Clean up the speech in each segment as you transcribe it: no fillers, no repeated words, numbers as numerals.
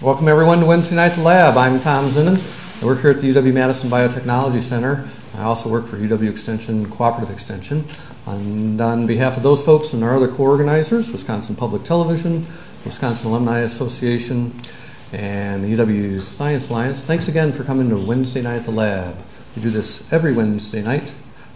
Welcome everyone to Wednesday Night at the Lab. I'm Tom Zinnan. I work here at the UW-Madison Biotechnology Center. I also work for UW Extension, Cooperative Extension. And on behalf of those folks and our other co-organizers, Wisconsin Public Television, Wisconsin Alumni Association, and the UW Science Alliance, thanks again for coming to Wednesday Night at the Lab. We do this every Wednesday night,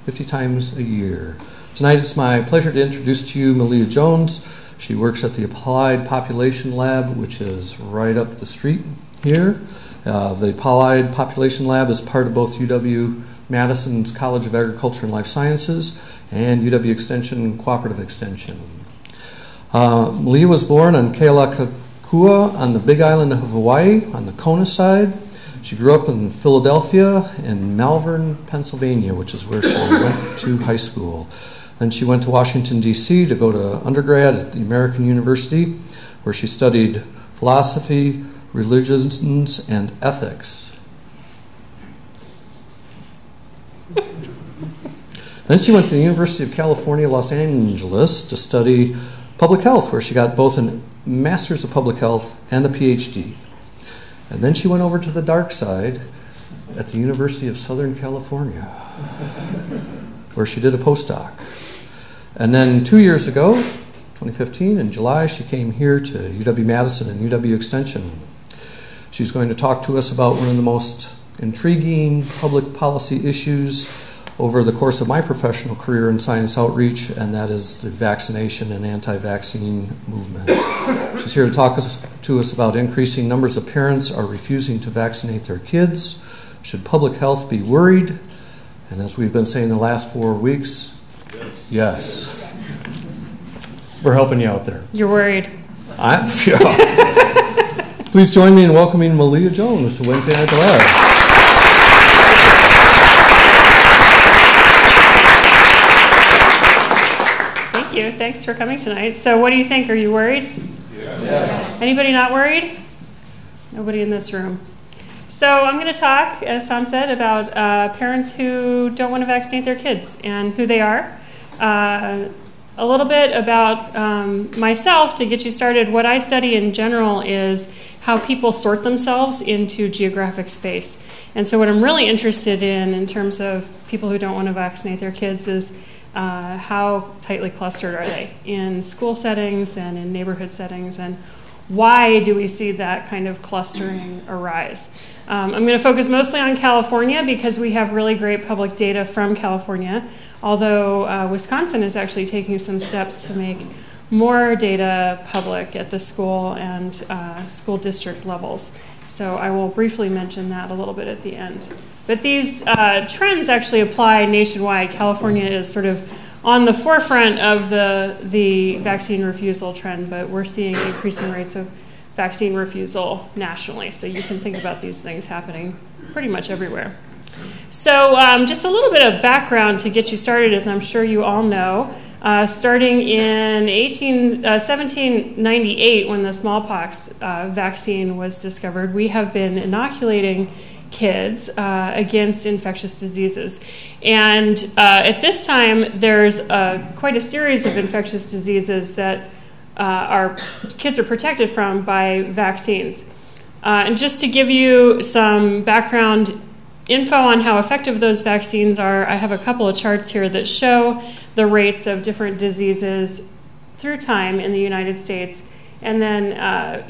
50 times a year. Tonight it's my pleasure to introduce to you Malia Jones. She works at the Applied Population Lab, which is right up the street here. The Applied Population Lab is part of both UW-Madison's College of Agriculture and Life Sciences and UW Extension Cooperative Extension. Malia was born on Kealakekua on the Big Island of Hawaii on the Kona side. She grew up in Philadelphia and Malvern, Pennsylvania, which is where she went to high school. Then she went to Washington, D.C. to go to undergrad at the American University, where she studied philosophy, religions, and ethics. Then she went to the University of California, Los Angeles to study public health, where she got both a Master's of Public Health and a PhD. And then she went over to the dark side at the University of Southern California, where she did a postdoc. And then 2 years ago, 2015, in July, she came here to UW-Madison and UW Extension. She's going to talk to us about one of the most intriguing public policy issues over the course of my professional career in science outreach, and that is the vaccination and anti-vaccine movement. She's here to talk to us about increasing numbers of parents are refusing to vaccinate their kids. Should public health be worried? And as we've been saying the last 4 weeks, yes. We're helping you out there. You're worried. Yeah. Please join me in welcoming Malia Jones to Wednesday Night at the Lab. Thank you. Thanks for coming tonight. So what do you think? Are you worried? Yes. Anybody not worried? Nobody in this room. So I'm going to talk, as Tom said, about parents who don't want to vaccinate their kids and who they are. A little bit about myself to get you started. What I study in general is how people sort themselves into geographic space. And so what I'm really interested in terms of people who don't want to vaccinate their kids is how tightly clustered are they in school settings and in neighborhood settings, and why do we see that kind of clustering arise? I'm going to focus mostly on California because we have really great public data from California, although Wisconsin is actually taking some steps to make more data public at the school and school district levels. So I will briefly mention that a little bit at the end. But these trends actually apply nationwide. California is sort of on the forefront of the vaccine refusal trend, but we're seeing increasing rates of vaccine refusal nationally. So you can think about these things happening pretty much everywhere. So just a little bit of background to get you started, as I'm sure you all know. Starting in 1798, when the smallpox vaccine was discovered, we have been inoculating kids against infectious diseases. And at this time, there's quite a series of infectious diseases that our kids are protected from by vaccines. And just to give you some background info on how effective those vaccines are, I have a couple of charts here that show the rates of different diseases through time in the United States. And then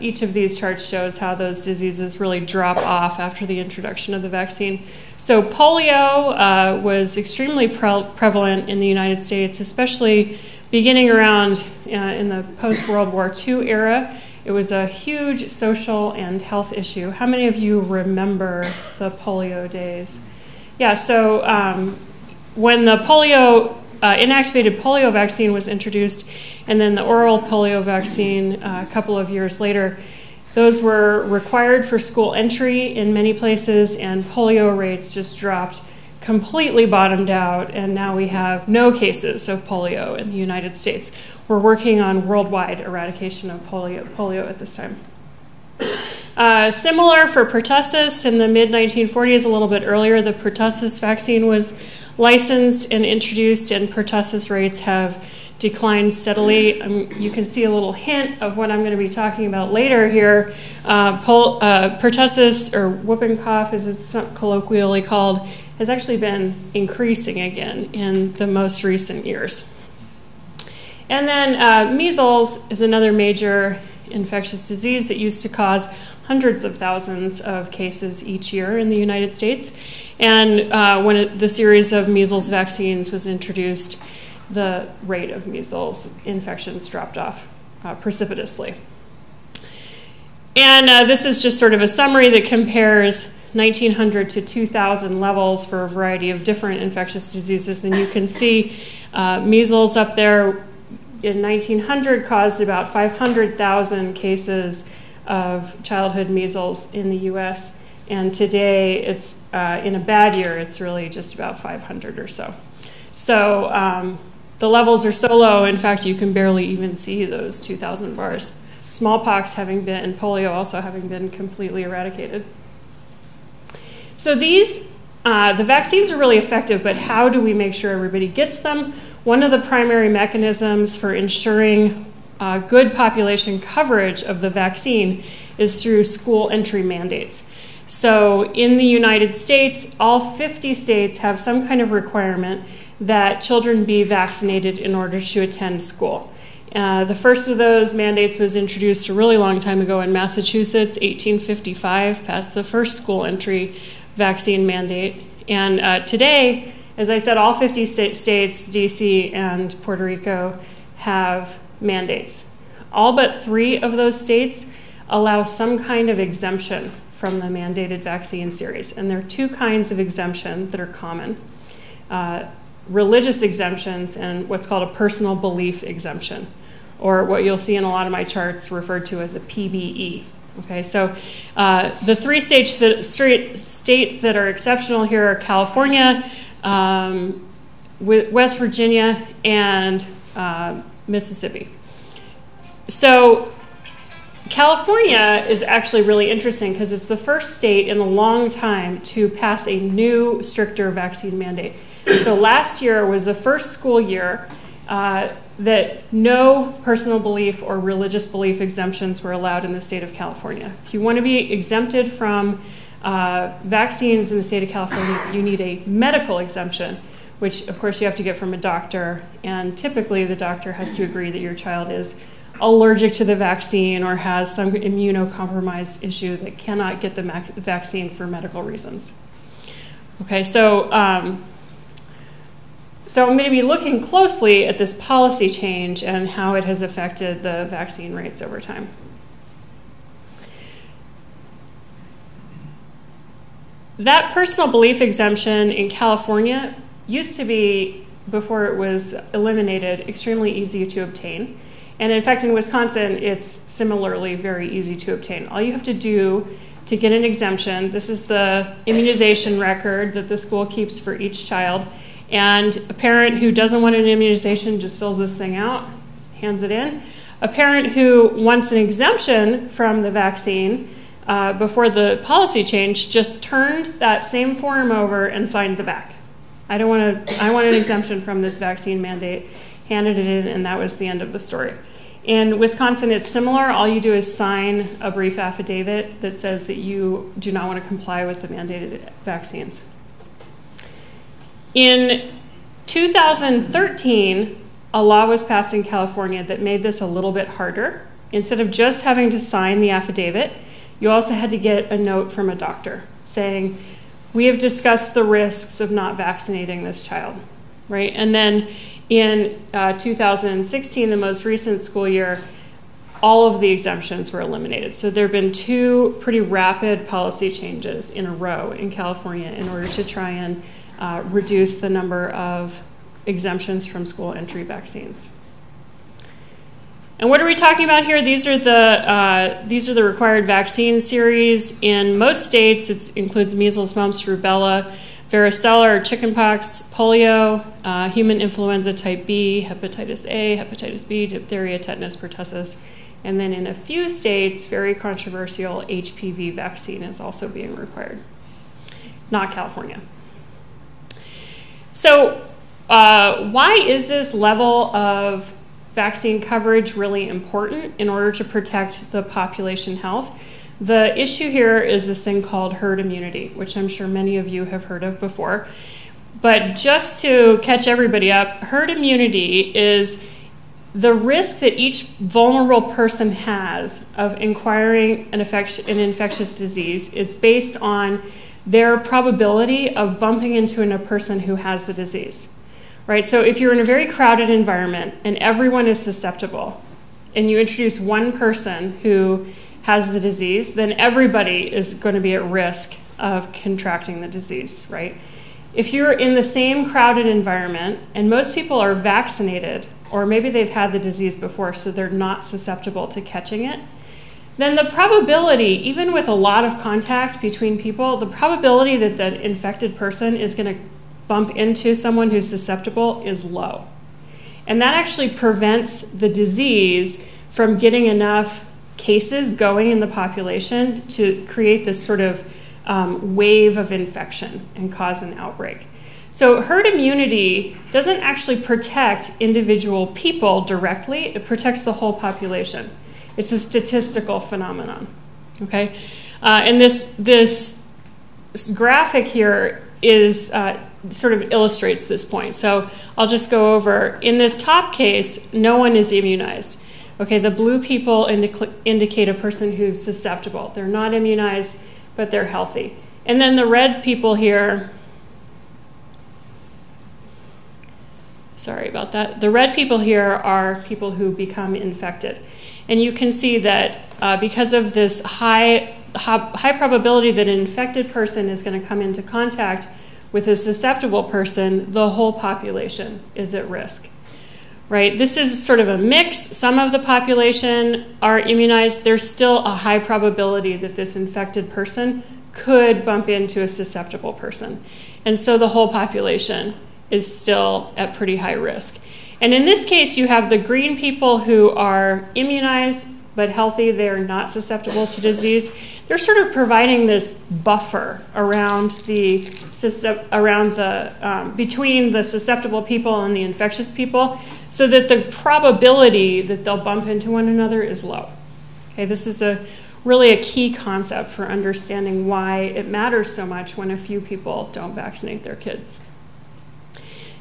each of these charts shows how those diseases really drop off after the introduction of the vaccine. So polio was extremely prevalent in the United States, especially beginning around in the post-World War II era. It was a huge social and health issue. How many of you remember the polio days? Yeah, so when the inactivated polio vaccine was introduced, and then the oral polio vaccine a couple of years later, those were required for school entry in many places, and polio rates just dropped, completely bottomed out, and now we have no cases of polio in the United States. We're working on worldwide eradication of polio at this time. Similar for pertussis in the mid-1940s, a little bit earlier, the pertussis vaccine was licensed and introduced, and pertussis rates have declined steadily. You can see a little hint of what I'm going to be talking about later here. Pertussis, or whooping cough as it's colloquially called, has actually been increasing again in the most recent years. And then measles is another major infectious disease that used to cause hundreds of thousands of cases each year in the United States. And when the series of measles vaccines was introduced, the rate of measles infections dropped off precipitously. And this is just sort of a summary that compares 1900 to 2000 levels for a variety of different infectious diseases. And you can see measles up there in 1900 caused about 500,000 cases of childhood measles in the US. And today, it's in a bad year, it's really just about 500 or so. So the levels are so low, in fact, you can barely even see those 2,000 bars. Smallpox having been, and polio also having been completely eradicated. So these, the vaccines are really effective, but how do we make sure everybody gets them? One of the primary mechanisms for ensuring good population coverage of the vaccine is through school entry mandates. So in the United States, all 50 states have some kind of requirement that children be vaccinated in order to attend school. The first of those mandates was introduced a really long time ago in Massachusetts, 1855, passed the first school entry vaccine mandate. And today, as I said, all 50 states, DC and Puerto Rico, have mandates. All but 3 of those states allow some kind of exemption from the mandated vaccine series. And there are 2 kinds of exemption that are common. Religious exemptions and what's called a personal belief exemption, or what you'll see in a lot of my charts referred to as a PBE. Okay, so the 3 states that are exceptional here are California, West Virginia, and Mississippi. So California is actually really interesting because it's the first state in a long time to pass a new, stricter vaccine mandate. So last year was the first school year that no personal belief or religious belief exemptions were allowed in the state of California. If you want to be exempted from vaccines in the state of California, you need a medical exemption, which of course you have to get from a doctor, and typically the doctor has to agree that your child is allergic to the vaccine or has some immunocompromised issue that cannot get the vaccine for medical reasons. Okay, so so I'm going to be looking closely at this policy change and how it has affected the vaccine rates over time. That personal belief exemption in California used to be, before it was eliminated, extremely easy to obtain. And in fact, in Wisconsin, it's similarly very easy to obtain. All you have to do to get an exemption, this is the immunization record that the school keeps for each child. And a parent who doesn't want an immunization just fills this thing out, hands it in. A parent who wants an exemption from the vaccine before the policy change just turned that same form over and signed the back. I want an exemption from this vaccine mandate, handed it in, and that was the end of the story. In Wisconsin, it's similar. All you do is sign a brief affidavit that says that you do not want to comply with the mandated vaccines. In 2013, a law was passed in California that made this a little bit harder. Instead of just having to sign the affidavit, you also had to get a note from a doctor saying, we have discussed the risks of not vaccinating this child, right? And then in 2016, the most recent school year, all of the exemptions were eliminated. So there have been 2 pretty rapid policy changes in a row in California in order to try and reduce the number of exemptions from school entry vaccines. And what are we talking about here? These are the required vaccine series. In most states, it includes measles, mumps, rubella, varicella or chickenpox, polio, human influenza type B, hepatitis A, hepatitis B, diphtheria, tetanus, pertussis. And then in a few states, very controversial HPV vaccine is also being required. Not California. So why is this level of vaccine coverage really important in order to protect the population health? The issue here is this thing called herd immunity, which I'm sure many of you have heard of before. But just to catch everybody up, herd immunity is the risk that each vulnerable person has of acquiring an infectious disease. It's based on their probability of bumping into a person who has the disease, right? So if you're in a very crowded environment and everyone is susceptible, and you introduce one person who has the disease, then everybody is going to be at risk of contracting the disease, right? If you're in the same crowded environment and most people are vaccinated, or maybe they've had the disease before so they're not susceptible to catching it, then the probability, even with a lot of contact between people, the probability that the infected person is going to bump into someone who's susceptible is low. And that actually prevents the disease from getting enough cases going in the population to create this sort of wave of infection and cause an outbreak. So herd immunity doesn't actually protect individual people directly, it protects the whole population. It's a statistical phenomenon, okay? And this graphic here is sort of illustrates this point. So I'll just go over, in this top case, no one is immunized. Okay, the blue people indicate a person who's susceptible. They're not immunized, but they're healthy. And then the red people here, sorry about that. The red people here are people who become infected. And you can see that because of this high probability that an infected person is going to come into contact with a susceptible person, the whole population is at risk. Right? This is sort of a mix. Some of the population are immunized. There's still a high probability that this infected person could bump into a susceptible person. And so the whole population is still at pretty high risk. And in this case, you have the green people who are immunized but healthy. They are not susceptible to disease. They're sort of providing this buffer around the between the susceptible people and the infectious people, so that the probability that they'll bump into one another is low. Okay, this is really a key concept for understanding why it matters so much when a few people don't vaccinate their kids.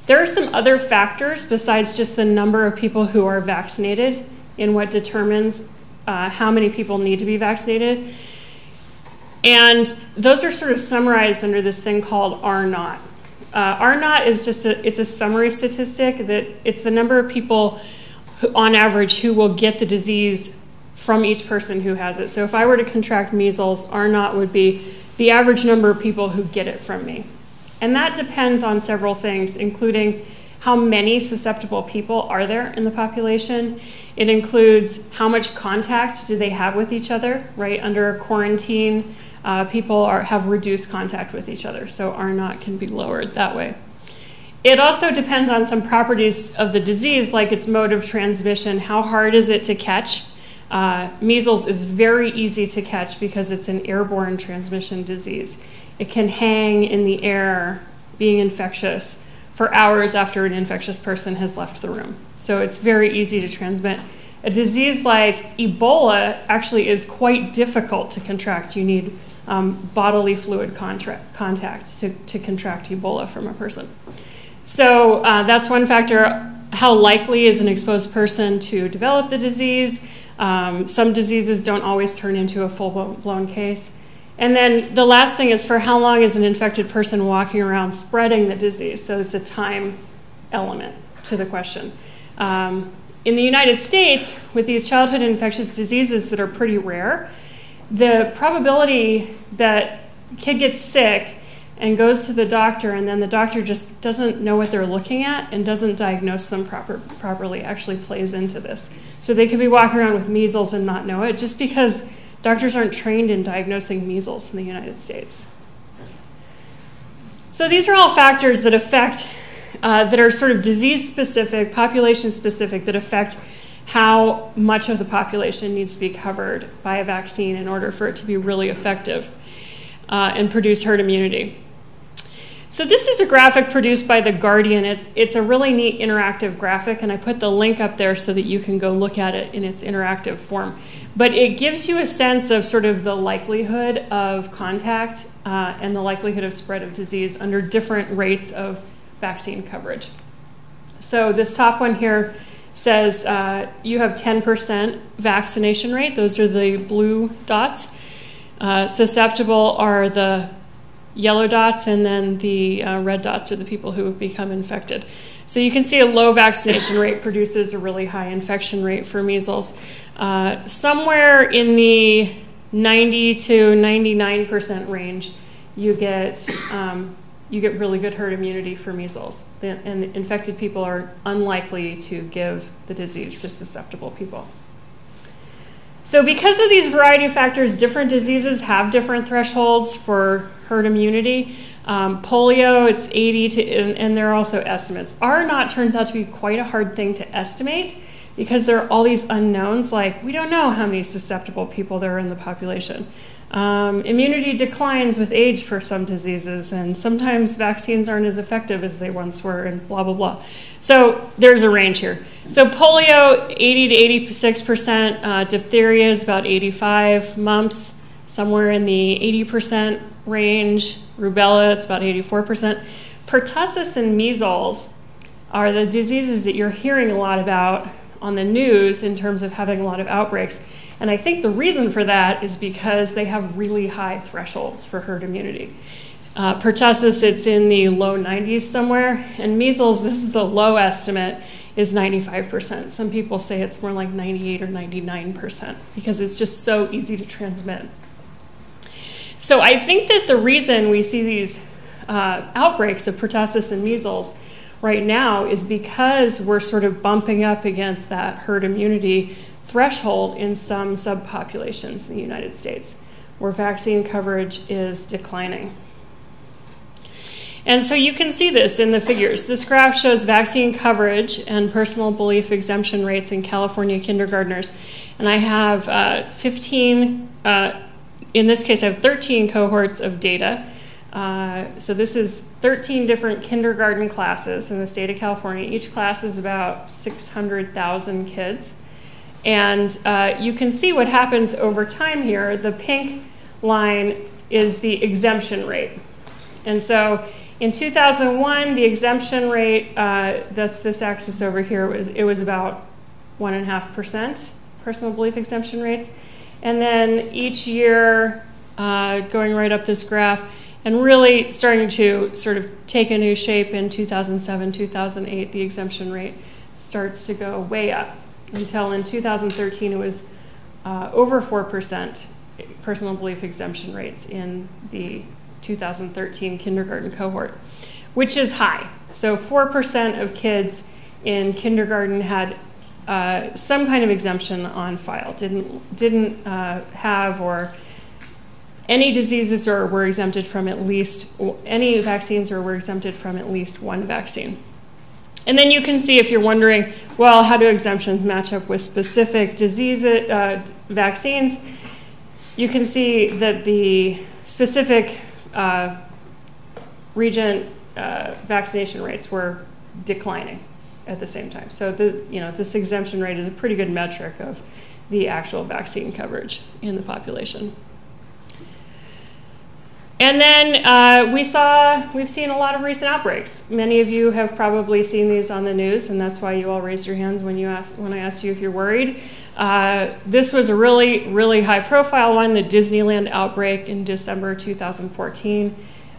There are some other factors besides just the number of people who are vaccinated in what determines how many people need to be vaccinated. And those are sort of summarized under this thing called R0. R0 is just it's a summary statistic that it's the number of people who, on average, who will get the disease from each person who has it. So if I were to contract measles, R0 would be the average number of people who get it from me. And that depends on several things, including how many susceptible people are there in the population. It includes how much contact do they have with each other, right? Under a quarantine, people have reduced contact with each other, so R0 can be lowered that way. It also depends on some properties of the disease, like its mode of transmission. How hard is it to catch? Measles is very easy to catch because it's an airborne transmission disease. It can hang in the air, being infectious, for hours after an infectious person has left the room. So it's very easy to transmit. A disease like Ebola actually is quite difficult to contract. You need bodily fluid contact to contract Ebola from a person. So that's one factor. How likely is an exposed person to develop the disease? Some diseases don't always turn into a full-blown case. And then the last thing is for how long is an infected person walking around spreading the disease? So it's a time element to the question. In the United States, with these childhood infectious diseases that are pretty rare, the probability that a kid gets sick and goes to the doctor and then the doctor just doesn't know what they're looking at and doesn't diagnose them properly actually plays into this. So they could be walking around with measles and not know it just because doctors aren't trained in diagnosing measles in the United States. So these are all factors that affect, that are sort of disease-specific, population-specific, that affect how much of the population needs to be covered by a vaccine in order for it to be really effective and produce herd immunity. So this is a graphic produced by The Guardian. It's a really neat interactive graphic, and I put the link up there so that you can go look at it in its interactive form. But it gives you a sense of sort of the likelihood of contact and the likelihood of spread of disease under different rates of vaccine coverage. So this top one here says you have 10% vaccination rate. Those are the blue dots. Susceptible are the yellow dots, and then the red dots are the people who have become infected. So you can see a low vaccination rate produces a really high infection rate for measles. Somewhere in the 90 to 99% range, you get really good herd immunity for measles. And infected people are unlikely to give the disease to susceptible people. So because of these variety of factors, different diseases have different thresholds for herd immunity. Polio, it's 80 to, and there are also estimates. R0 turns out to be quite a hard thing to estimate because there are all these unknowns, like we don't know how many susceptible people there are in the population. Immunity declines with age for some diseases, and sometimes vaccines aren't as effective as they once were, and blah, blah, blah. So there's a range here. So polio, 80 to 86%. Diphtheria is about 85%. Mumps, somewhere in the 80% range. Rubella, it's about 84%. Pertussis and measles are the diseases that you're hearing a lot about on the news in terms of having a lot of outbreaks. And I think the reason for that is because they have really high thresholds for herd immunity. Pertussis, it's in the low 90s somewhere, and measles, this is the low estimate, is 95%. Some people say it's more like 98 or 99% because it's just so easy to transmit. So I think that the reason we see these outbreaks of pertussis and measles right now is because we're sort of bumping up against that herd immunity threshold in some subpopulations in the United States where vaccine coverage is declining. And so you can see this in the figures. This graph shows vaccine coverage and personal belief exemption rates in California kindergartners. And I have 15, in this case I have 13 cohorts of data. So this is 13 different kindergarten classes in the state of California. Each class is about 600,000 kids. And you can see what happens over time here. The pink line is the exemption rate. And so in 2001, the exemption rate, that's this axis over here, it was about 1.5% personal belief exemption rates. And then each year, going right up this graph, and really starting to sort of take a new shape in 2007, 2008, the exemption rate starts to go way up. Until in 2013, it was over 4% personal belief exemption rates in the 2013 kindergarten cohort, which is high. So 4% of kids in kindergarten had some kind of exemption on file, didn't have or any diseases or were exempted from at least any vaccines or were exempted from at least one vaccine. And then you can see, if you're wondering, well, how do exemptions match up with specific disease vaccines? You can see that the specific region vaccination rates were declining at the same time. So this exemption rate is a pretty good metric of the actual vaccine coverage in the population. And then we've seen a lot of recent outbreaks. Many of you have probably seen these on the news, and that's why you all raised your hands when I asked you if you're worried. This was a really, really high-profile one, the Disneyland outbreak in December 2014.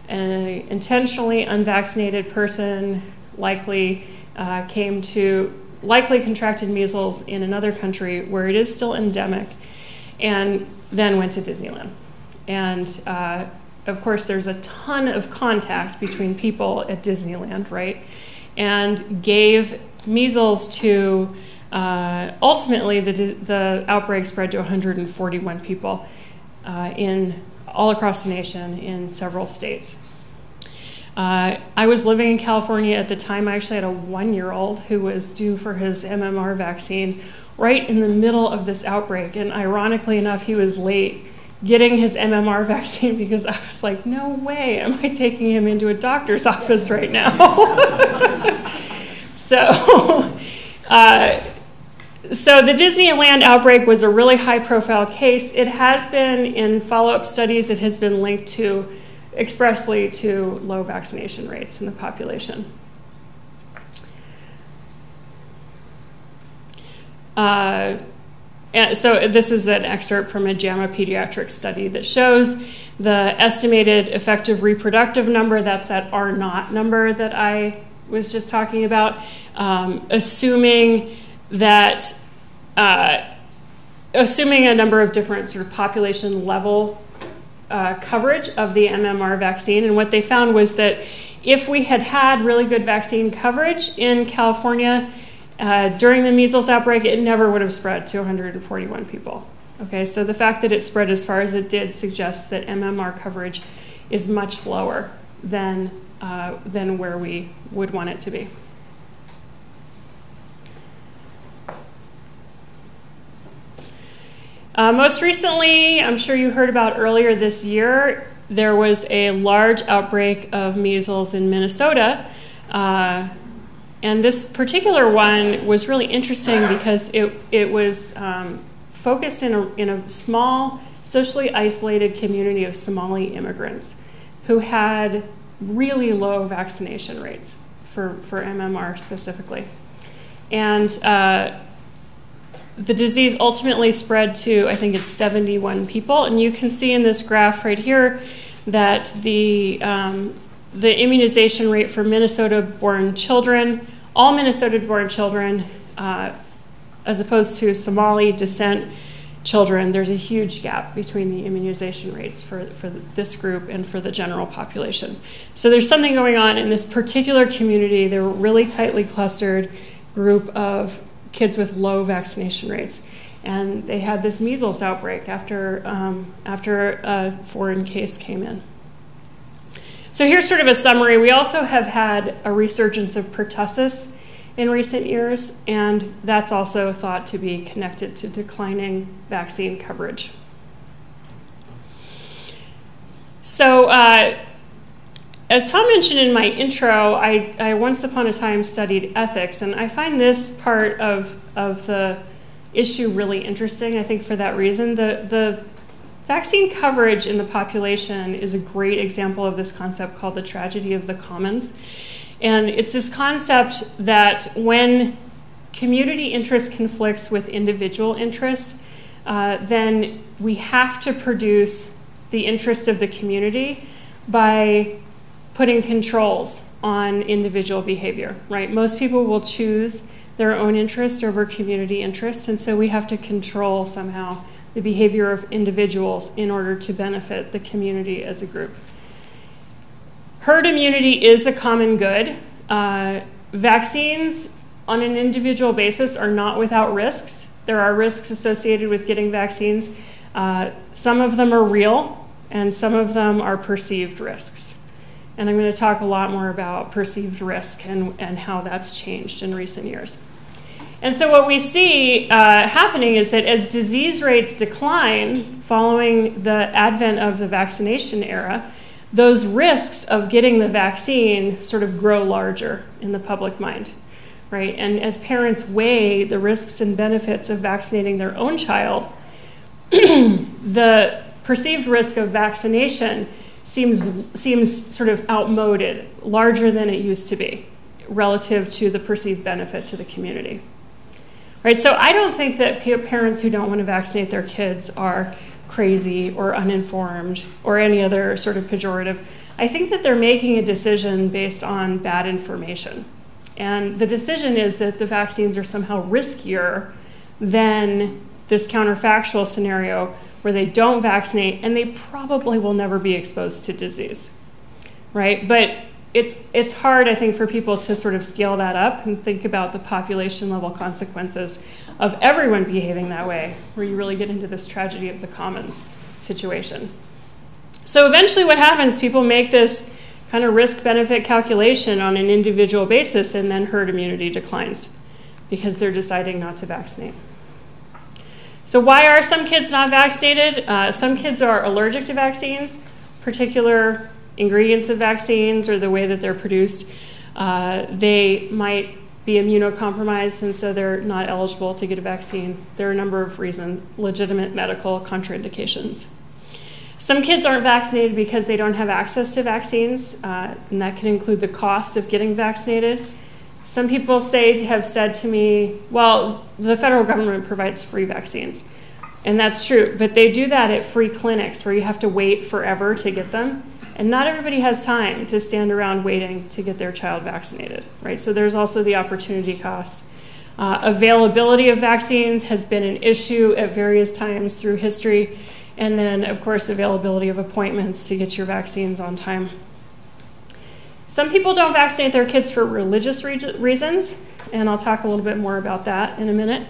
An intentionally unvaccinated person likely contracted measles in another country where it is still endemic, and then went to Disneyland. And of course, there's a ton of contact between people at Disneyland, right? And gave measles to, ultimately, the outbreak spread to 141 people all across the nation in several states. I was living in California at the time. I actually had a 1-year-old who was due for his MMR vaccine right in the middle of this outbreak. And ironically enough, he was late getting his MMR vaccine because I was like, no way am I taking him into a doctor's office right now. So the Disneyland outbreak was a really high-profile case. It has been, in follow-up studies, it has been linked to expressly to low vaccination rates in the population. And so this is an excerpt from a JAMA pediatric study that shows the estimated effective reproductive number, that's that R0 number that I was just talking about, assuming a number of different sort of population level coverage of the MMR vaccine. And what they found was that if we had had really good vaccine coverage in California during the measles outbreak, it never would have spread to 141 people. Okay, so the fact that it spread as far as it did suggests that MMR coverage is much lower than where we would want it to be. Most recently, I'm sure you heard about earlier this year, there was a large outbreak of measles in Minnesota. And this particular one was really interesting because it was focused in a small, socially isolated community of Somali immigrants who had really low vaccination rates for MMR specifically. And the disease ultimately spread to, I think it's 71 people. And you can see in this graph right here that the immunization rate for Minnesota-born children, all Minnesota-born children, as opposed to Somali descent children, there's a huge gap between the immunization rates for this group and for the general population. So there's something going on in this particular community. They were really tightly clustered group of kids with low vaccination rates. And they had this measles outbreak after a foreign case came in. So here's sort of a summary. We also have had a resurgence of pertussis in recent years, and that's also thought to be connected to declining vaccine coverage. So as Tom mentioned in my intro, I once upon a time studied ethics, and I find this part of the issue really interesting, I think for that reason. The vaccine coverage in the population is a great example of this concept called the tragedy of the commons. And it's this concept that when community interest conflicts with individual interest, then we have to produce the interest of the community by putting controls on individual behavior, right? Most people will choose their own interest over community interest, and so we have to control somehow the behavior of individuals in order to benefit the community as a group. Herd immunity is a common good. Vaccines on an individual basis are not without risks. There are risks associated with getting vaccines. Some of them are real, and some of them are perceived risks. And I'm going to talk a lot more about perceived risk and how that's changed in recent years. And so what we see happening is that as disease rates decline following the advent of the vaccination era, those risks of getting the vaccine sort of grow larger in the public mind, right? And as parents weigh the risks and benefits of vaccinating their own child, the perceived risk of vaccination seems sort of outmoded, larger than it used to be, relative to the perceived benefit to the community. Right, so I don't think that parents who don't want to vaccinate their kids are crazy or uninformed or any other sort of pejorative. I think that they're making a decision based on bad information. And the decision is that the vaccines are somehow riskier than this counterfactual scenario where they don't vaccinate and they probably will never be exposed to disease, right? But it's hard, I think, for people to sort of scale that up and think about the population level consequences of everyone behaving that way, where you really get into this tragedy of the commons situation. So eventually what happens, people make this kind of risk-benefit calculation on an individual basis, and then herd immunity declines because they're deciding not to vaccinate. So why are some kids not vaccinated? Some kids are allergic to vaccines, particular ingredients of vaccines or the way that they're produced. They might be immunocompromised, and so they're not eligible to get a vaccine. There are a number of reasons, legitimate medical contraindications. Some kids aren't vaccinated because they don't have access to vaccines, and that can include the cost of getting vaccinated. Some people have said to me, well, the federal government provides free vaccines. And that's true, but they do that at free clinics where you have to wait forever to get them. And not everybody has time to stand around waiting to get their child vaccinated, right? So there's also the opportunity cost. Availability of vaccines has been an issue at various times through history. And then, of course, availability of appointments to get your vaccines on time. Some people don't vaccinate their kids for religious reasons, and I'll talk a little bit more about that in a minute.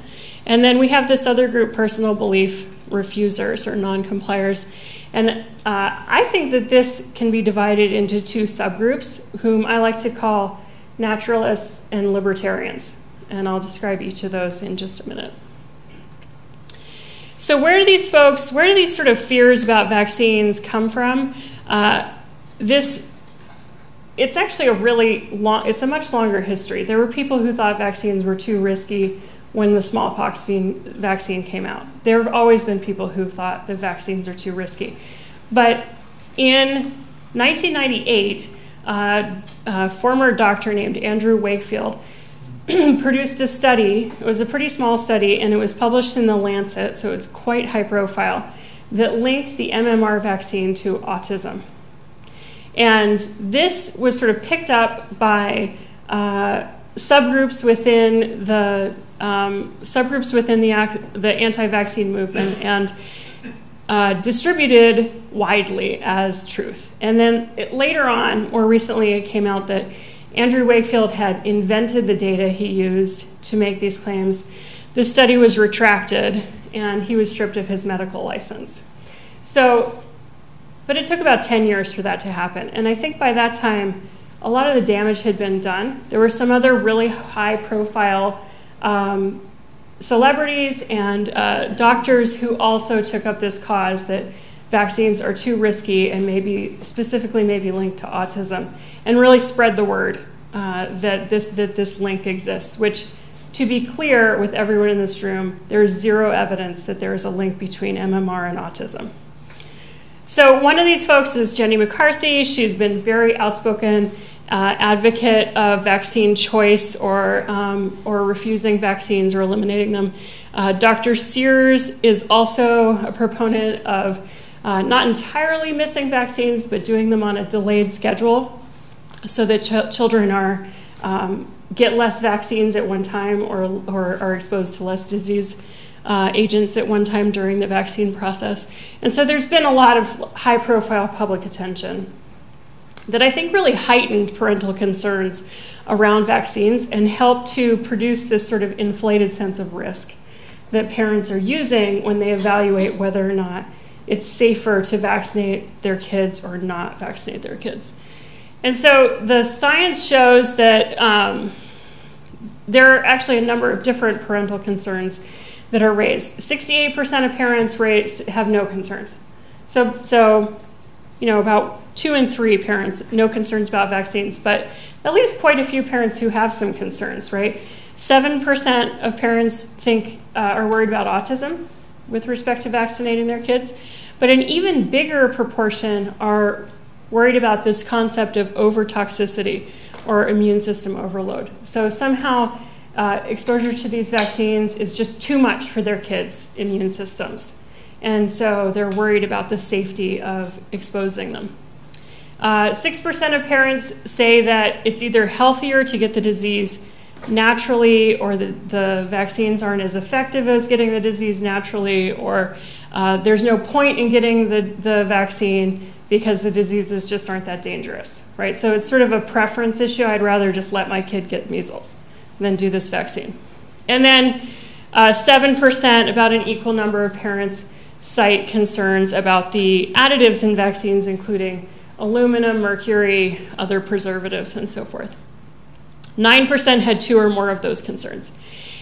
And then we have this other group, personal belief refusers or noncompliers. And I think that this can be divided into two subgroups, whom I like to call naturalists and libertarians. And I'll describe each of those in just a minute. So where do these sort of fears about vaccines come from? It's actually it's a much longer history. There were people who thought vaccines were too risky when the smallpox vaccine came out. There have always been people who thought that vaccines are too risky. But in 1998, a former doctor named Andrew Wakefield produced a study. It was a pretty small study, and it was published in The Lancet, so it's quite high profile, that linked the MMR vaccine to autism. And this was sort of picked up by subgroups within the anti-vaccine movement and distributed widely as truth. And then later on, more recently, it came out that Andrew Wakefield had invented the data he used to make these claims. This study was retracted, and he was stripped of his medical license. But it took about 10 years for that to happen. And I think by that time, a lot of the damage had been done. There were some other really high-profile celebrities and doctors who also took up this cause that vaccines are too risky and specifically linked to autism, and really spread the word that this link exists, which, to be clear with everyone in this room, there is zero evidence that there is a link between MMR and autism. So one of these folks is Jenni McCarthy. She's been very outspoken advocate of vaccine choice or refusing vaccines or eliminating them. Dr. Sears is also a proponent of not entirely missing vaccines, but doing them on a delayed schedule so that children get less vaccines at one time or are exposed to less disease agents at one time during the vaccine process. And so there's been a lot of high-profile public attention that I think really heightened parental concerns around vaccines and helped to produce this sort of inflated sense of risk that parents are using when they evaluate whether or not it's safer to vaccinate their kids or not vaccinate their kids. And so the science shows that there are actually a number of different parental concerns that are raised. 68% of parents have no concerns. So about 2 in 3 parents, no concerns about vaccines, but at least quite a few parents who have some concerns, right? 7% of parents are worried about autism with respect to vaccinating their kids, but an even bigger proportion are worried about this concept of overtoxicity or immune system overload. So somehow exposure to these vaccines is just too much for their kids' immune systems. And so they're worried about the safety of exposing them. 6% of parents say that it's either healthier to get the disease naturally, or the vaccines aren't as effective as getting the disease naturally, or there's no point in getting the vaccine because the diseases just aren't that dangerous, right? So it's sort of a preference issue. I'd rather just let my kid get measles than do this vaccine. And then 7%, about an equal number of parents, cite concerns about the additives in vaccines, including aluminum, mercury, other preservatives, and so forth. 9% had 2 or more of those concerns.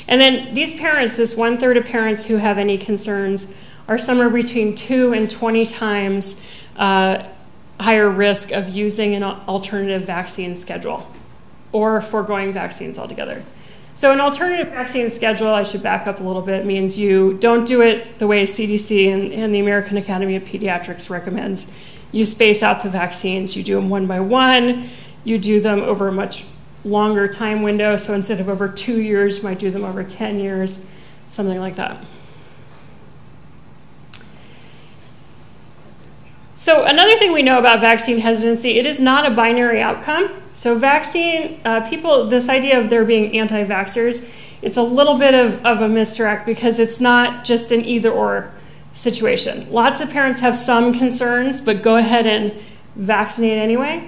And then these parents, this 1/3 of parents who have any concerns, are somewhere between 2 and 20 times higher risk of using an alternative vaccine schedule or foregoing vaccines altogether. So an alternative vaccine schedule, I should back up a little bit, means you don't do it the way CDC and the American Academy of Pediatrics recommends. You space out the vaccines. You do them one by one. You do them over a much longer time window. So instead of over 2 years, you might do them over 10 years, something like that. So another thing we know about vaccine hesitancy, it is not a binary outcome. So vaccine, people, this idea of there being anti-vaxxers, it's a little bit of a misdirect because it's not just an either-or situation. Lots of parents have some concerns, but go ahead and vaccinate anyway.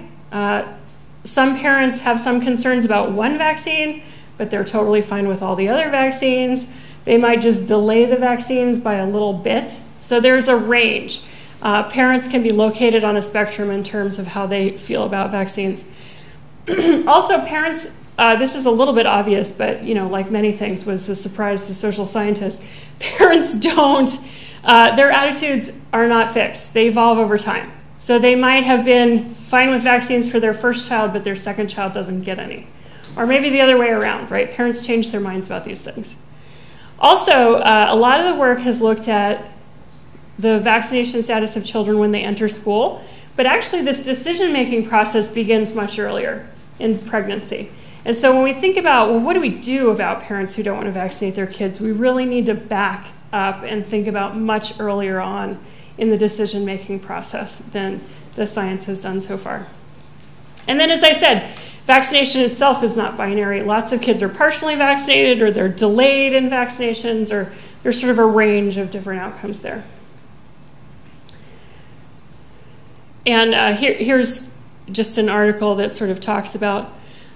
Some parents have some concerns about one vaccine, but they're totally fine with all the other vaccines. They might just delay the vaccines by a little bit. So there's a range. Parents can be located on a spectrum in terms of how they feel about vaccines. Also, parents, this is a little bit obvious, but like many things was a surprise to social scientists. Parents don't, their attitudes are not fixed. They evolve over time. So they might have been fine with vaccines for their first child, but their second child doesn't get any. Or maybe the other way around, right? Parents change their minds about these things. Also, a lot of the work has looked at the vaccination status of children when they enter school, but actually this decision-making process begins much earlier in pregnancy. And so when we think about, well, what do we do about parents who don't want to vaccinate their kids, we really need to back up and think about much earlier on in the decision-making process than the science has done so far. And then, as I said, vaccination itself is not binary. Lots of kids are partially vaccinated, or they're delayed in vaccinations, or there's sort of a range of different outcomes there. And here's just an article that sort of talks about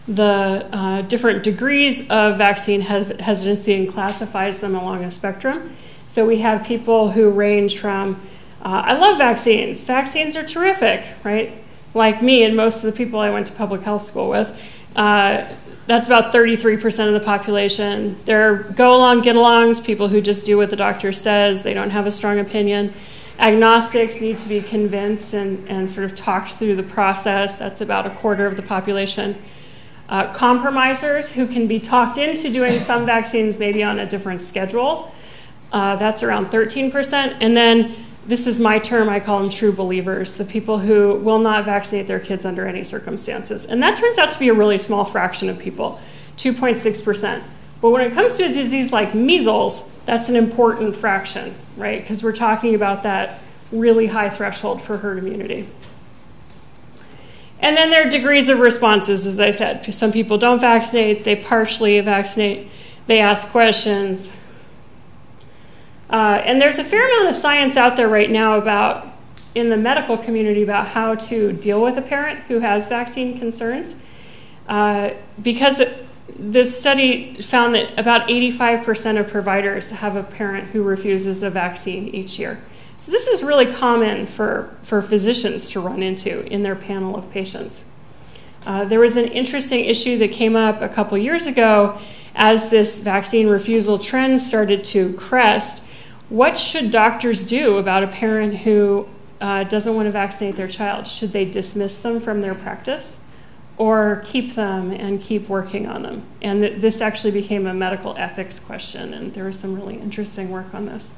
the different degrees of vaccine hesitancy and classifies them along a spectrum. So we have people who range from, I love vaccines. Vaccines are terrific, right? Like me and most of the people I went to public health school with. That's about 33% of the population. They're go-along, get-alongs, people who just do what the doctor says. They don't have a strong opinion. Agnostics need to be convinced and sort of talked through the process. That's about 1/4 of the population. Compromisers who can be talked into doing some vaccines maybe on a different schedule. That's around 13%. And then this is my term, I call them true believers, the people who will not vaccinate their kids under any circumstances. And that turns out to be a really small fraction of people, 2.6%. But when it comes to a disease like measles, that's an important fraction, right? Because we're talking about that really high threshold for herd immunity. And then there are degrees of responses, as I said. Some people don't vaccinate, they partially vaccinate, they ask questions. And there's a fair amount of science out there right now about, in the medical community, about how to deal with a parent who has vaccine concerns. Because this study found that about 85% of providers have a parent who refuses a vaccine each year. So this is really common for physicians to run into in their panel of patients. There was an interesting issue that came up a couple years ago as this vaccine refusal trend started to crest. What should doctors do about a parent who doesn't want to vaccinate their child? Should they dismiss them from their practice or keep them and keep working on them? And this actually became a medical ethics question, and there was some really interesting work on this.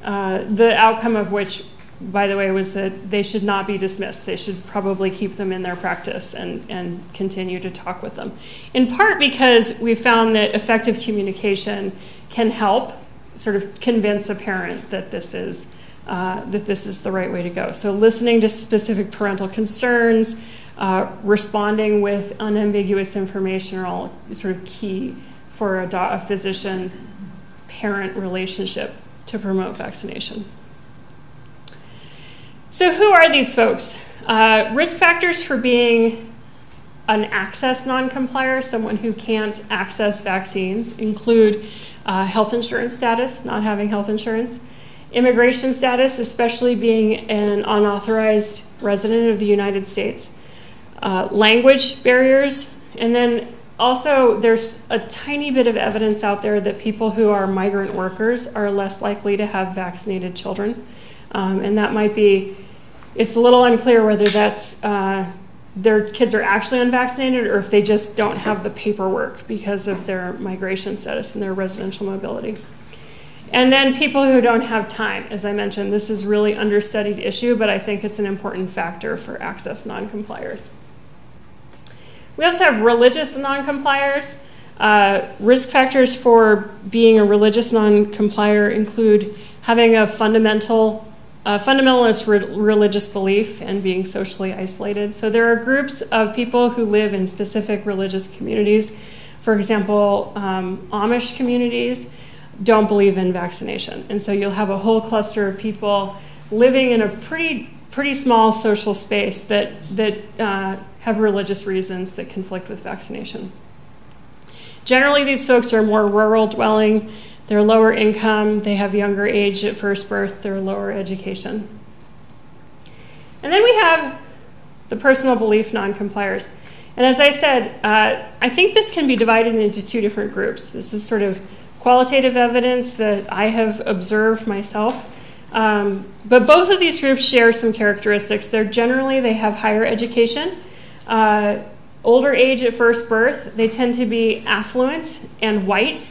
The outcome of which, by the way, was that they should not be dismissed. They should probably keep them in their practice and continue to talk with them. In part because we found that effective communication can help sort of convince a parent that this is the right way to go. So listening to specific parental concerns, responding with unambiguous information are all sort of key for a physician-parent relationship to promote vaccination. So who are these folks? Risk factors for being an access non-complier, someone who can't access vaccines, include health insurance status, not having health insurance, immigration status, especially being an unauthorized resident of the United States, language barriers, and then Also, there's a tiny bit of evidence out there that people who are migrant workers are less likely to have vaccinated children. And that might be, it's a little unclear whether that's their kids are actually unvaccinated or if they just don't have the paperwork because of their migration status and their residential mobility. And then people who don't have time, as I mentioned, this is really understudied issue, but I think it's an important factor for access noncompliers. We also have religious noncompliers. Risk factors for being a religious noncomplier include having a fundamentalist religious belief and being socially isolated. So there are groups of people who live in specific religious communities. For example, Amish communities don't believe in vaccination. And so you'll have a whole cluster of people living in a pretty small social space that have religious reasons that conflict with vaccination. Generally, these folks are more rural dwelling, they're lower income, they have younger age at first birth, they're lower education. And then we have the personal belief noncompliers. And as I said, I think this can be divided into two different groups. This is sort of qualitative evidence that I have observed myself. But both of these groups share some characteristics. They have higher education, older age at first birth. They tend to be affluent and white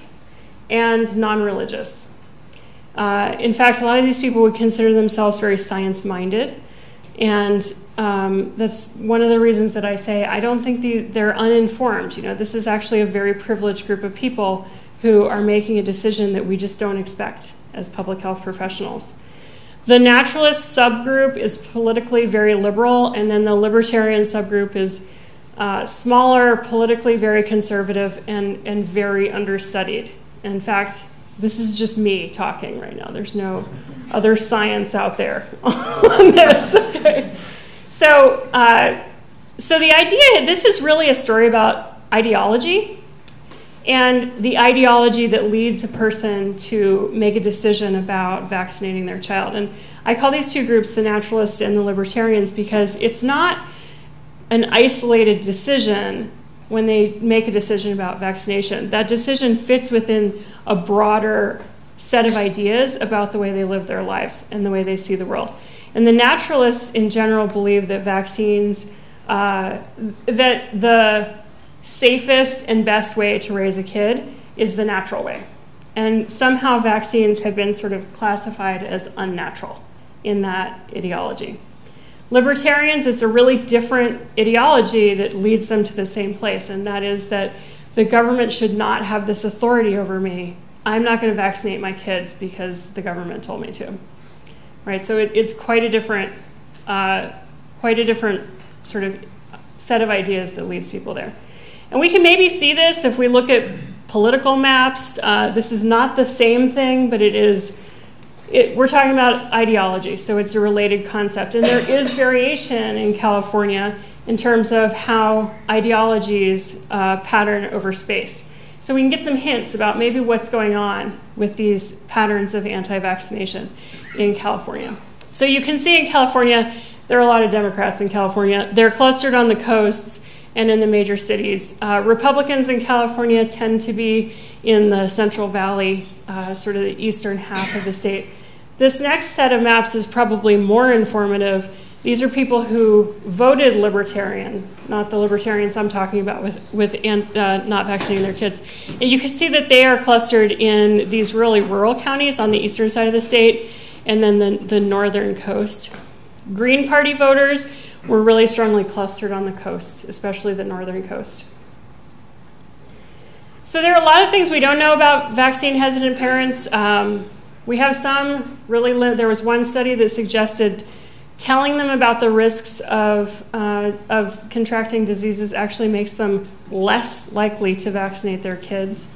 and non-religious. In fact, a lot of these people would consider themselves very science-minded. And that's one of the reasons that I say I don't think they're uninformed. You know, this is actually a very privileged group of people who are making a decision that we just don't expect as public health professionals. The naturalist subgroup is politically very liberal, and then the libertarian subgroup is smaller, politically very conservative, and very understudied. In fact, this is just me talking right now. There's no other science out there on this. Okay. So the idea, this is really a story about ideology, and the ideology that leads a person to make a decision about vaccinating their child. And I call these two groups the naturalists and the libertarians because it's not an isolated decision when they make a decision about vaccination. That decision fits within a broader set of ideas about the way they live their lives and the way they see the world. And the naturalists in general believe that vaccines, that the safest and best way to raise a kid is the natural way. And somehow vaccines have been sort of classified as unnatural in that ideology. Libertarians, it's a really different ideology that leads them to the same place, and that is that the government should not have this authority over me. I'm not going to vaccinate my kids because the government told me to. Right? So it's quite a different sort of set of ideas that leads people there. And we can maybe see this if we look at political maps. This is not the same thing, but we're talking about ideology, so it's a related concept. And there is variation in California in terms of how ideologies pattern over space. So we can get some hints about maybe what's going on with these patterns of anti-vaccination in California. So you can see in California, there are a lot of Democrats in California. They're clustered on the coasts and in the major cities. Republicans in California tend to be in the Central Valley, sort of the eastern half of the state. This next set of maps is probably more informative. These are people who voted libertarian, not the libertarians I'm talking about with not vaccinating their kids. And you can see that they are clustered in these really rural counties on the eastern side of the state and then the northern coast. Green Party voters were really strongly clustered on the coast, especially the northern coast. So there are a lot of things we don't know about vaccine hesitant parents. We have some really, there was one study that suggested telling them about the risks of contracting diseases actually makes them less likely to vaccinate their kids.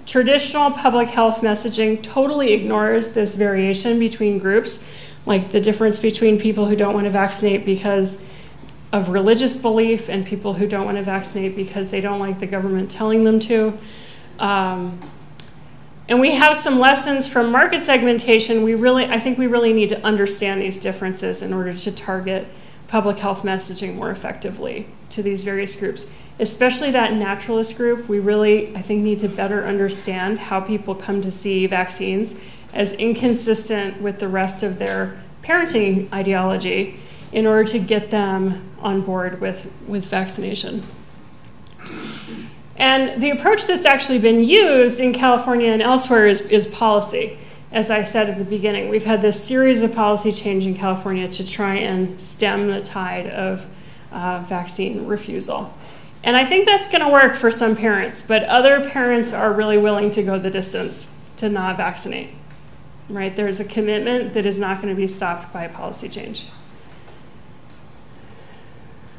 Traditional public health messaging totally ignores this variation between groups, like the difference between people who don't want to vaccinate because of religious belief and people who don't want to vaccinate because they don't like the government telling them to. And we have some lessons from market segmentation. I think we really need to understand these differences in order to target public health messaging more effectively to these various groups. especially that naturalist group. We really, I think, need to better understand how people come to see vaccines as inconsistent with the rest of their parenting ideology in order to get them on board with vaccination. And the approach that's actually been used in California and elsewhere is policy. As I said at the beginning, we've had this series of policy change in California to try and stem the tide of vaccine refusal. And I think that's going to work for some parents, but other parents are really willing to go the distance to not vaccinate. Right? There's a commitment that is not going to be stopped by a policy change.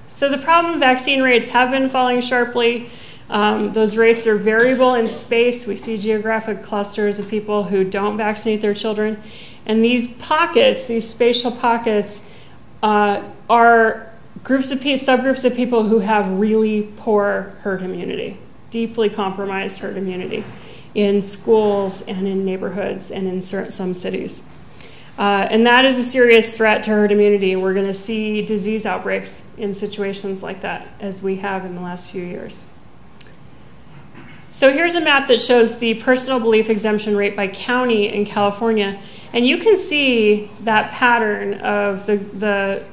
So the problem, vaccine rates have been falling sharply. Those rates are variable in space. We see geographic clusters of people who don't vaccinate their children. And these pockets, these spatial pockets, are subgroups of people who have really poor herd immunity, deeply compromised herd immunity in schools and in neighborhoods and in some cities. And that is a serious threat to herd immunity. We're going to see disease outbreaks in situations like that, as we have in the last few years. So here's a map that shows the personal belief exemption rate by county in California. And you can see that pattern of the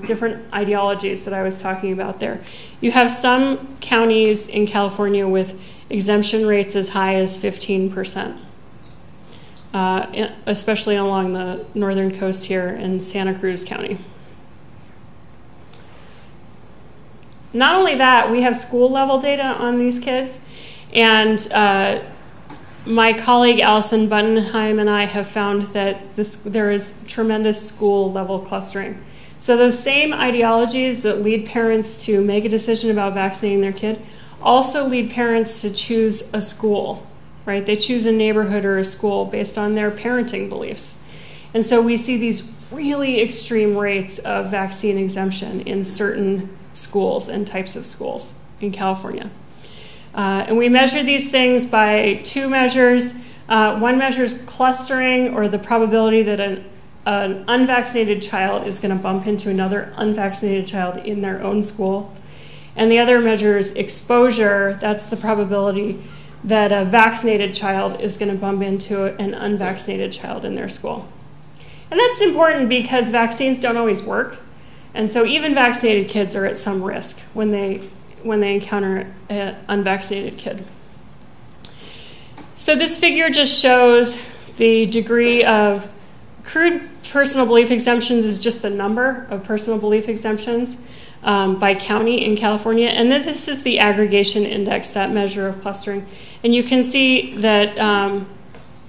different ideologies that I was talking about there. You have some counties in California with exemption rates as high as 15%, especially along the northern coast here in Santa Cruz County. Not only that, we have school level data on these kids, and my colleague Allison Buttenheim and I have found that there is tremendous school level clustering. So those same ideologies that lead parents to make a decision about vaccinating their kid also lead parents to choose a school, right? They choose a neighborhood or a school based on their parenting beliefs. And so we see these really extreme rates of vaccine exemption in certain schools and types of schools in California. And we measure these things by two measures. One measures clustering, or the probability that an unvaccinated child is going to bump into another unvaccinated child in their own school. And the other measures exposure. That's the probability that a vaccinated child is going to bump into an unvaccinated child in their school. And that's important because vaccines don't always work. And so even vaccinated kids are at some risk when they encounter an unvaccinated kid. So this figure just shows the degree of crude personal belief exemptions is just the number of personal belief exemptions by county in California. And then this is the aggregation index, that measure of clustering. And you can see that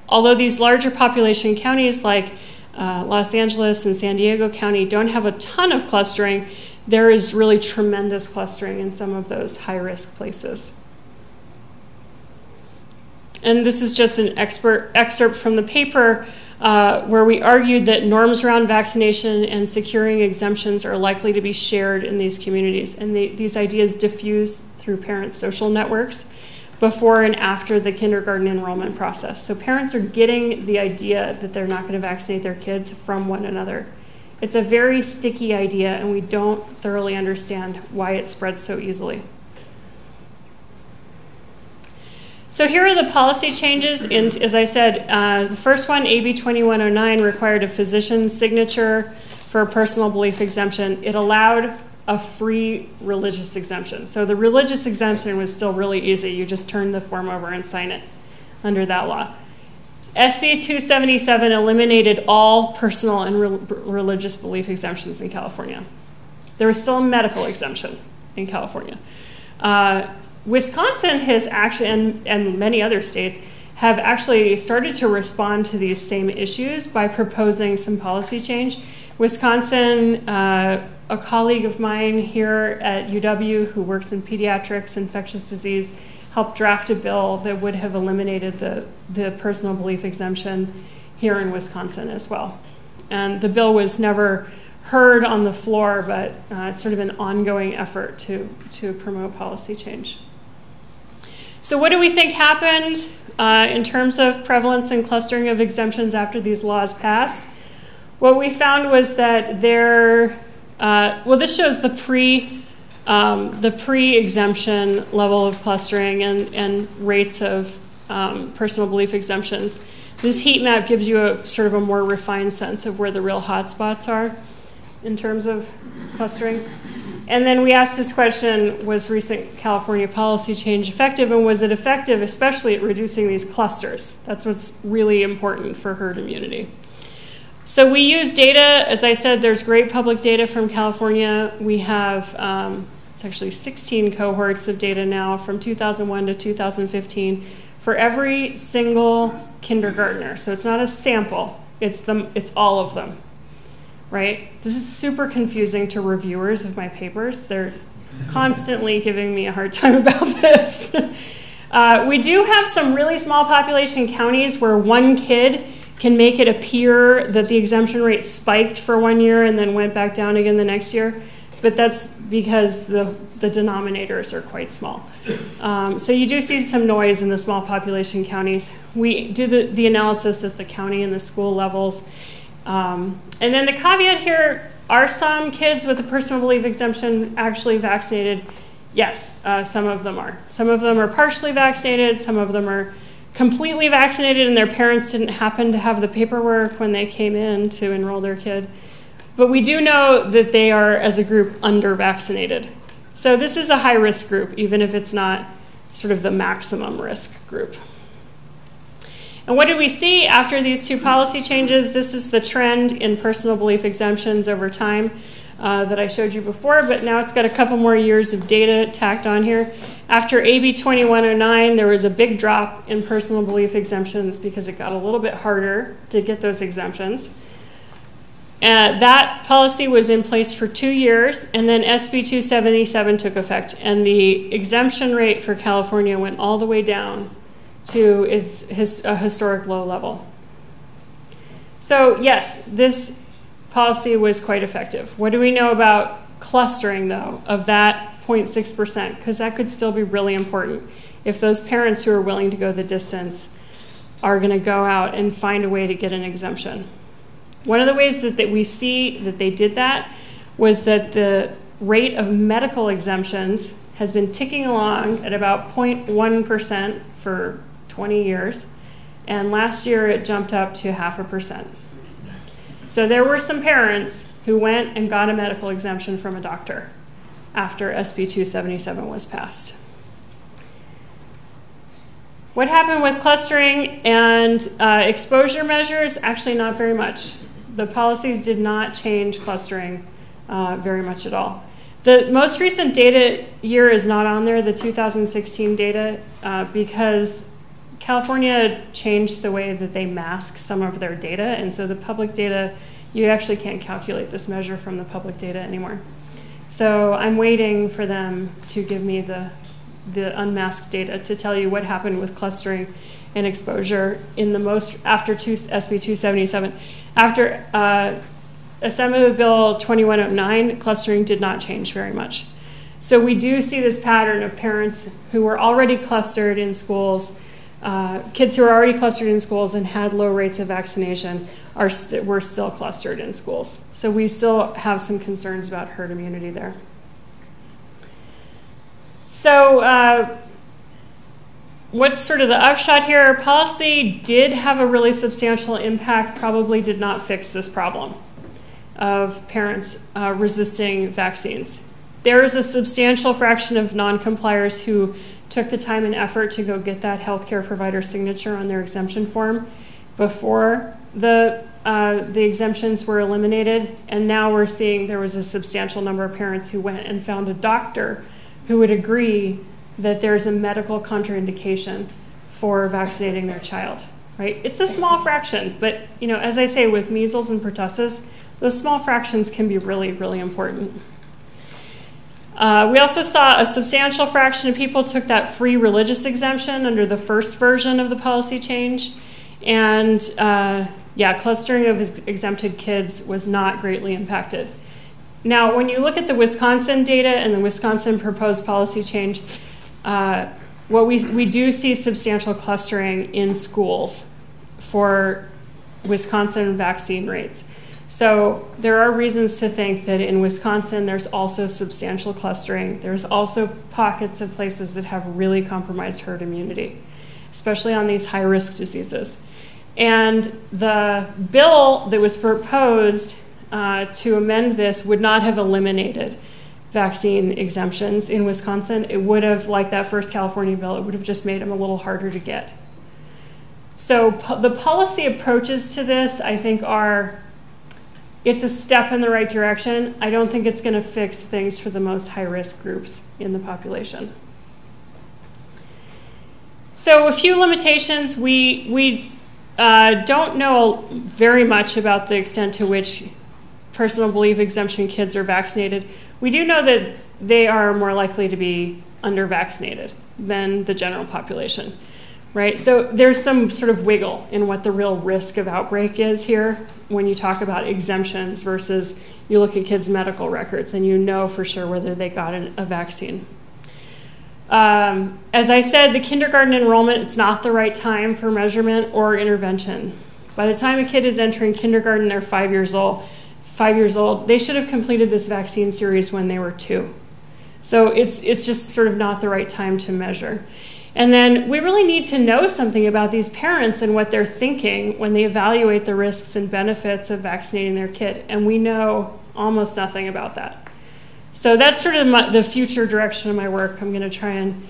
although these larger population counties like Los Angeles and San Diego County don't have a ton of clustering, there is really tremendous clustering in some of those high-risk places. And this is just an excerpt from the paper where we argued that norms around vaccination and securing exemptions are likely to be shared in these communities. And these ideas diffuse through parents' social networks before and after the kindergarten enrollment process. So parents are getting the idea that they're not going to vaccinate their kids from one another. It's a very sticky idea, and we don't thoroughly understand why it spreads so easily. So here are the policy changes. And as I said, the first one, AB 2109, required a physician's signature for a personal belief exemption. It allowed a free religious exemption. So the religious exemption was still really easy. You just turn the form over and sign it under that law. SB 277 eliminated all personal and religious belief exemptions in California. There was still a medical exemption in California. Wisconsin has actually, and many other states, have actually started to respond to these same issues by proposing some policy change. Wisconsin, a colleague of mine here at UW who works in pediatrics, infectious disease, helped draft a bill that would have eliminated the personal belief exemption here in Wisconsin as well. And the bill was never heard on the floor, but it's sort of an ongoing effort to promote policy change. So what do we think happened in terms of prevalence and clustering of exemptions after these laws passed? What we found was that this shows the the pre-exemption level of clustering and rates of personal belief exemptions. This heat map gives you a sort of a more refined sense of where the real hotspots are in terms of clustering. And then we asked this question, was recent California policy change effective, and was it effective especially at reducing these clusters? That's what's really important for herd immunity. So we use data. As I said, there's great public data from California. We have, it's actually 16 cohorts of data now from 2001 to 2015 for every single kindergartner. So it's not a sample, it's all of them. Right? This is super confusing to reviewers of my papers. They're constantly giving me a hard time about this. We do have some really small population counties where one kid can make it appear that the exemption rate spiked for 1 year and then went back down again the next year. But that's because the denominators are quite small. So you do see some noise in the small population counties. We do the analysis at the county and the school levels. And then the caveat here, are some kids with a personal belief exemption actually vaccinated? Yes, some of them are. Some of them are partially vaccinated, some of them are completely vaccinated and their parents didn't happen to have the paperwork when they came in to enroll their kid. But we do know that they are, as a group, under-vaccinated. So this is a high-risk group, even if it's not sort of the maximum risk group. And what did we see after these two policy changes? This is the trend in personal belief exemptions over time that I showed you before, but now it's got a couple more years of data tacked on here. After AB 2109, there was a big drop in personal belief exemptions because it got a little bit harder to get those exemptions. That policy was in place for 2 years, and then SB 277 took effect, and the exemption rate for California went all the way down to a historic low level. So yes, this policy was quite effective. What do we know about clustering, though, of that 0.6%? Because that could still be really important if those parents who are willing to go the distance are going to go out and find a way to get an exemption. One of the ways that we see that they did that was that the rate of medical exemptions has been ticking along at about 0.1% for 20 years, and last year it jumped up to 0.5%. So there were some parents who went and got a medical exemption from a doctor after SB 277 was passed. What happened with clustering and exposure measures? Actually, not very much. The policies did not change clustering very much at all. The most recent data year is not on there, the 2016 data, because California changed the way that they mask some of their data, and so the public data, you actually can't calculate this measure from the public data anymore. So I'm waiting for them to give me the unmasked data to tell you what happened with clustering and exposure in the after SB 277. After Assembly Bill 2109, clustering did not change very much. So we do see this pattern of parents who were already clustered in schools, kids who are already clustered in schools and had low rates of vaccination were still clustered in schools. So we still have some concerns about herd immunity there. So what's sort of the upshot here? Policy did have a really substantial impact, probably did not fix this problem of parents resisting vaccines. There is a substantial fraction of noncompliers who took the time and effort to go get that healthcare provider signature on their exemption form before the exemptions were eliminated, and now we're seeing there was a substantial number of parents who went and found a doctor who would agree that there's a medical contraindication for vaccinating their child, right? It's a small fraction, but as I say, with measles and pertussis, those small fractions can be really, really important. We also saw a substantial fraction of people took that free religious exemption under the first version of the policy change. And clustering of exempted kids was not greatly impacted. Now, when you look at the Wisconsin data and the Wisconsin proposed policy change, what we do see substantial clustering in schools for Wisconsin vaccine rates. So there are reasons to think that in Wisconsin, there's also substantial clustering. There's also pockets of places that have really compromised herd immunity, especially on these high-risk diseases. And the bill that was proposed to amend this would not have eliminated vaccine exemptions in Wisconsin. It would have, like that first California bill, it would have just made them a little harder to get. So the policy approaches to this, I think, it's a step in the right direction. I don't think it's going to fix things for the most high-risk groups in the population. So a few limitations. We don't know very much about the extent to which personal belief exemption kids are vaccinated. We do know that they are more likely to be under-vaccinated than the general population, right? So there's some sort of wiggle in what the real risk of outbreak is here when you talk about exemptions versus you look at kids' medical records and you know for sure whether they got a vaccine. As I said, the kindergarten enrollment, it's not the right time for measurement or intervention. By the time a kid is entering kindergarten, they're 5 years old. They should have completed this vaccine series when they were 2. So it's just sort of not the right time to measure. And then we really need to know something about these parents and what they're thinking when they evaluate the risks and benefits of vaccinating their kid. And we know almost nothing about that. So that's sort of the future direction of my work. I'm going to try and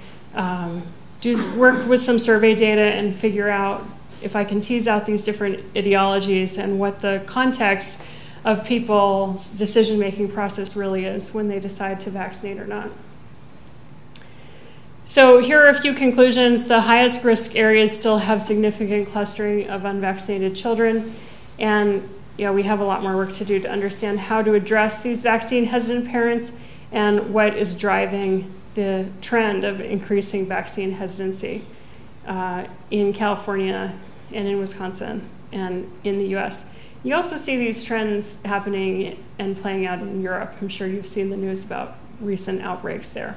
work with some survey data and figure out if I can tease out these different ideologies and what the context of people's decision-making process really is when they decide to vaccinate or not. So here are a few conclusions. The highest risk areas still have significant clustering of unvaccinated children, and we have a lot more work to do to understand how to address these vaccine-hesitant parents and what is driving the trend of increasing vaccine hesitancy in California and in Wisconsin and in the US. You also see these trends happening and playing out in Europe. I'm sure you've seen the news about recent outbreaks there.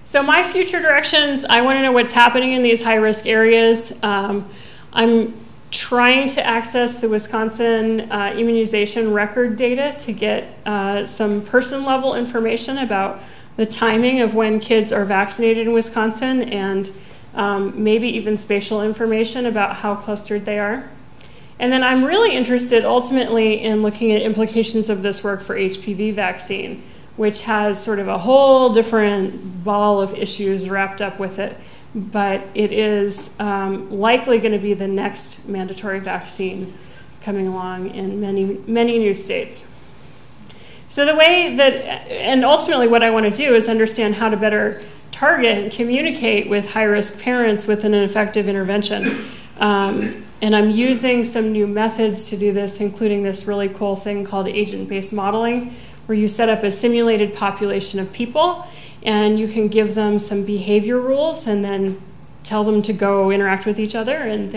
So my future directions, I want to know what's happening in these high-risk areas. I'm trying to access the Wisconsin immunization record data to get some person-level information about the timing of when kids are vaccinated in Wisconsin and maybe even spatial information about how clustered they are. And then I'm really interested ultimately in looking at implications of this work for HPV vaccine, which has sort of a whole different ball of issues wrapped up with it. But it is likely going to be the next mandatory vaccine coming along in many, many new states. So the way that, and ultimately what I want to do is understand how to better target and communicate with high-risk parents with an effective intervention. And I'm using some new methods to do this, including this really cool thing called agent-based modeling, where you set up a simulated population of people and you can give them some behavior rules and then tell them to go interact with each other, and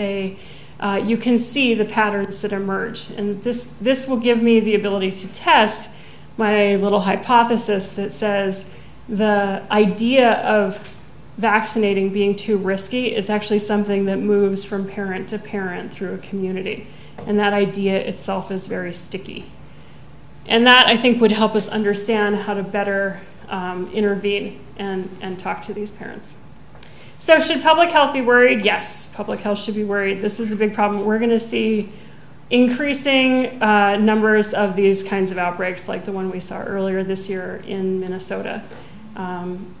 you can see the patterns that emerge. And this will give me the ability to test my little hypothesis that says the idea of vaccinating being too risky is actually something that moves from parent to parent through a community. And that idea itself is very sticky. And that, I think, would help us understand how to better intervene and talk to these parents. So should public health be worried? Yes, public health should be worried. This is a big problem. We're going to see increasing numbers of these kinds of outbreaks like the one we saw earlier this year in Minnesota,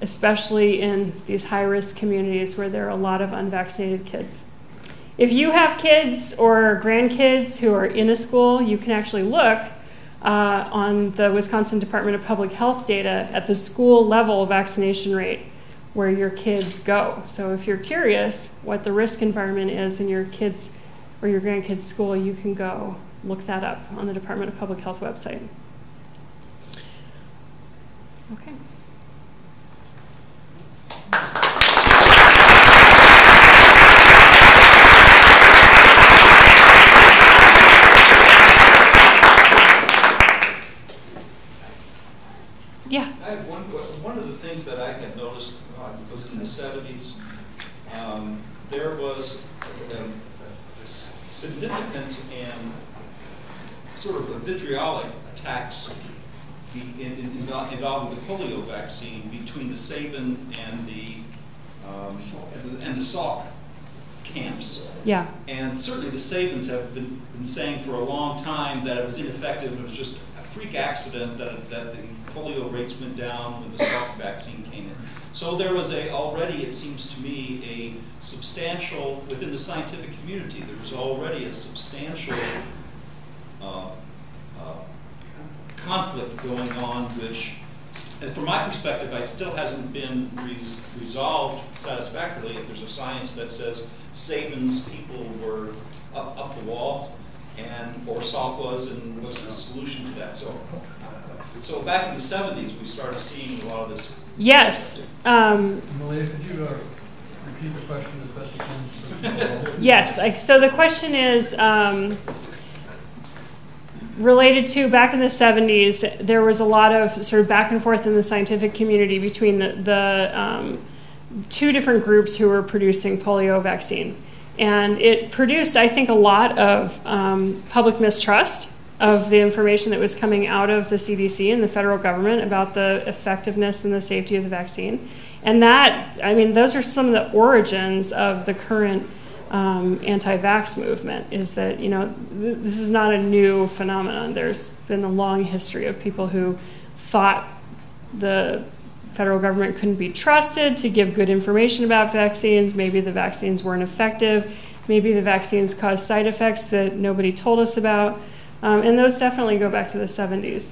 especially in these high-risk communities where there are a lot of unvaccinated kids. If you have kids or grandkids who are in a school, you can actually look on the Wisconsin Department of Public Health data at the school level vaccination rate where your kids go. So if you're curious what the risk environment is in your kids or your grandkids' school, you can go look that up on the Department of Public Health website. Okay. Yeah. I have one of the things that I had noticed was in the 70s, there was a significant and sort of a vitriolic attacks involving the polio vaccine between the Sabin and the Salk camps. Yeah. And certainly the Sabins have been saying for a long time that it was ineffective. It was just a freak accident that the polio rates went down when the Salk vaccine came in. So there was already, it seems to me, a substantial, within the scientific community, there was already a substantial conflict going on, which, from my perspective, it still hasn't been resolved satisfactorily. If there's a science that says Sabin's people were up the wall, or Salk was, and what's the solution to that? So back in the 70s, we started seeing a lot of this. Yes. Malia, could you repeat the question as best you can? Yes. So the question is related to back in the 70s, there was a lot of sort of back and forth in the scientific community between the two different groups who were producing polio vaccine. And it produced, I think, a lot of public mistrust of the information that was coming out of the CDC and the federal government about the effectiveness and the safety of the vaccine. And that, I mean, those are some of the origins of the current anti-vax movement, is that, you know, this is not a new phenomenon. There's been a long history of people who thought the federal government couldn't be trusted to give good information about vaccines. Maybe the vaccines weren't effective. Maybe the vaccines caused side effects that nobody told us about. And those definitely go back to the 70s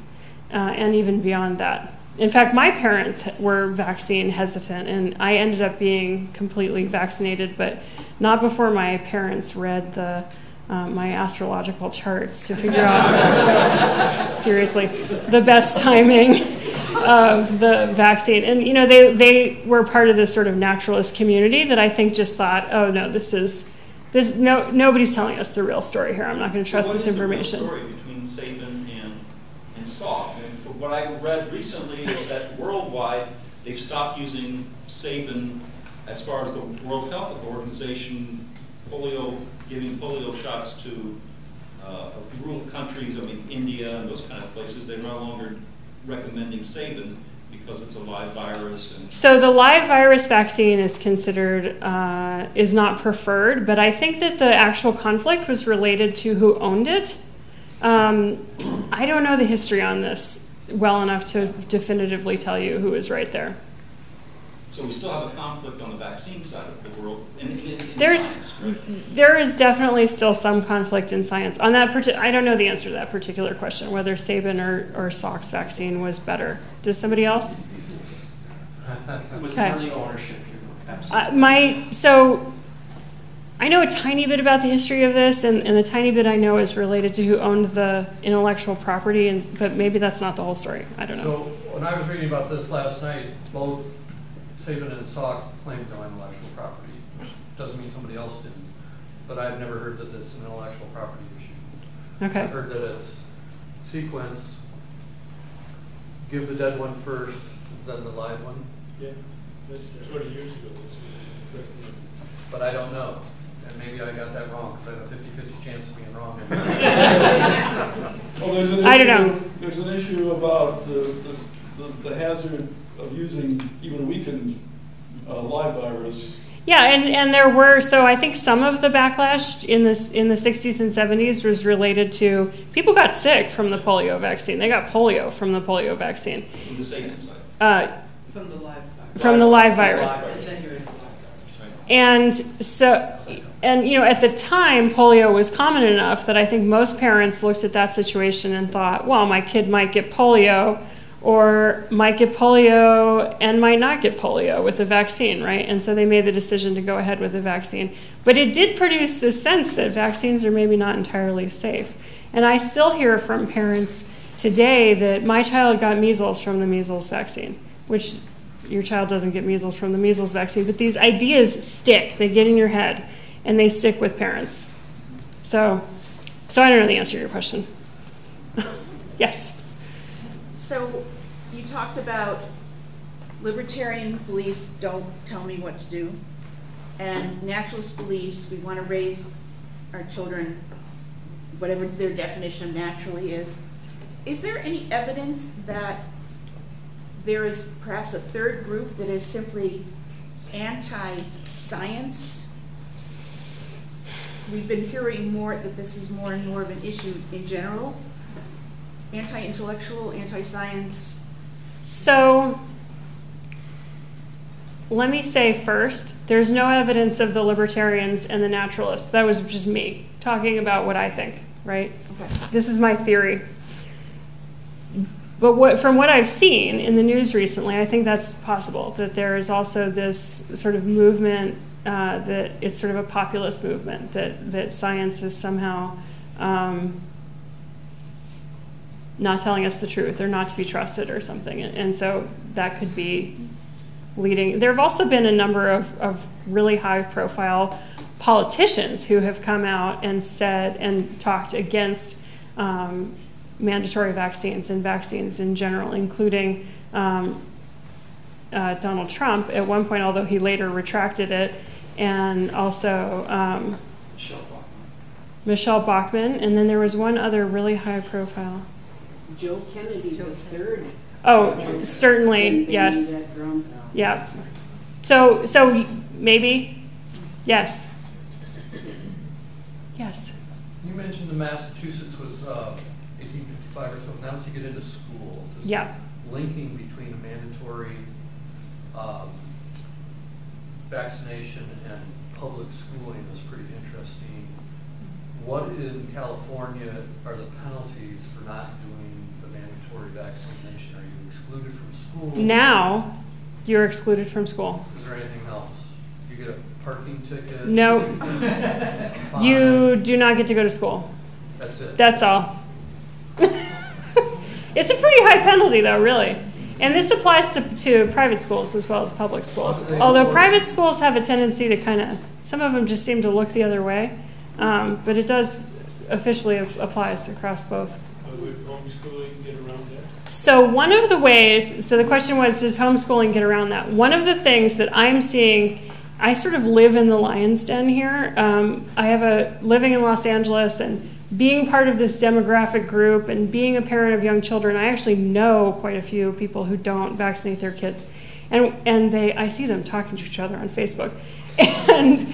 and even beyond that. In fact, my parents were vaccine hesitant, and I ended up being completely vaccinated, but not before my parents read my astrological charts to figure out, seriously, the best timing of the vaccine. And, you know, they were part of this sort of naturalist community that I think just thought, oh, no, nobody's telling us the real story here. I'm not going to trust this information. What is the real story between Sabin and Salk? And what I read recently is that worldwide they've stopped using Sabin as far as the World Health Organization giving polio shots to rural countries. I mean, India and those kind of places. They're no longer recommending Sabin because it's a live virus. So the live virus vaccine is considered, is not preferred, but I think that the actual conflict was related to who owned it. I don't know the history on this well enough to definitively tell you who is right there. So we still have a conflict on the vaccine side of the world. Science, right? There is definitely still some conflict in science. On that, I don't know the answer to that particular question, whether Sabin or Salk's vaccine was better. Does somebody else? It was early ownership. Absolutely. So I know a tiny bit about the history of this, and the tiny bit I know is related to who owned the intellectual property, but maybe that's not the whole story. I don't know. So when I was reading about this last night, both Sabin and Salk claimed no intellectual property, which doesn't mean somebody else didn't. But I've never heard that it's an intellectual property issue. Okay. I've heard that it's sequence, give the dead one first, then the live one. Yeah, that's 20 years ago. But I don't know. And maybe I got that wrong, because I have a 50-50 chance of being wrong. Well, there's an issue, I don't know. There's an issue about the hazard of using even a weakened live virus. Yeah, and there were, so I think some of the backlash in the 60s and 70s was related to people got sick from the polio vaccine. They got polio from the polio vaccine. From the Sabin side. From the live virus. From the live virus. Attenuated live virus. And so, and you know, at the time, polio was common enough that I think most parents looked at that situation and thought, well, my kid might get polio, or might get polio and might not get polio with the vaccine, right? And so they made the decision to go ahead with the vaccine. But it did produce this sense that vaccines are maybe not entirely safe. And I still hear from parents today that my child got measles from the measles vaccine, which your child doesn't get measles from the measles vaccine, but these ideas stick. They get in your head, and they stick with parents. So I don't know the answer to your question. Yes? So you talked about libertarian beliefs, don't tell me what to do, and naturalist beliefs, we want to raise our children whatever their definition of naturally is there any evidence that there is perhaps a third group that is simply anti-science? We've been hearing more that this is more and more of an issue in general. Anti-intellectual, anti-science. So let me say first, there's no evidence of the libertarians and the naturalists. That was just me talking about what I think, right? Okay. This is my theory. But from what I've seen in the news recently, I think that's possible, that there is also this sort of movement, that it's sort of a populist movement, that science is somehow not telling us the truth or not to be trusted or something. And so that could be leading. There have also been a number of really high-profile politicians who have come out and said and talked against mandatory vaccines and vaccines in general, including Donald Trump at one point, although he later retracted it, and also Michelle Bachmann, and then there was one other really high profile. Joe Kennedy the third. Oh, certainly, yes. Yeah. So maybe, yes. Yes. You mentioned the Massachusetts was 1855 or so. Now to get into school, this linking between a mandatory vaccination and public schooling is pretty interesting. What in California are the penalties for not doing the mandatory vaccination? Are you excluded from school? Now, you're excluded from school. Is there anything else? You get a parking ticket? No. You do not get to go to school. That's it? That's all. It's a pretty high penalty, though, really. And this applies to private schools as well as public schools. Although private schools have a tendency to kind of, some of them just seem to look the other way. But it does officially applies across both. Would homeschooling get around that? So one of the ways, so the question was, does homeschooling get around that? One of the things that I'm seeing, I sort of live in the lion's den here. I have living in Los Angeles and being part of this demographic group and being a parent of young children, I actually know quite a few people who don't vaccinate their kids. And I see them talking to each other on Facebook. And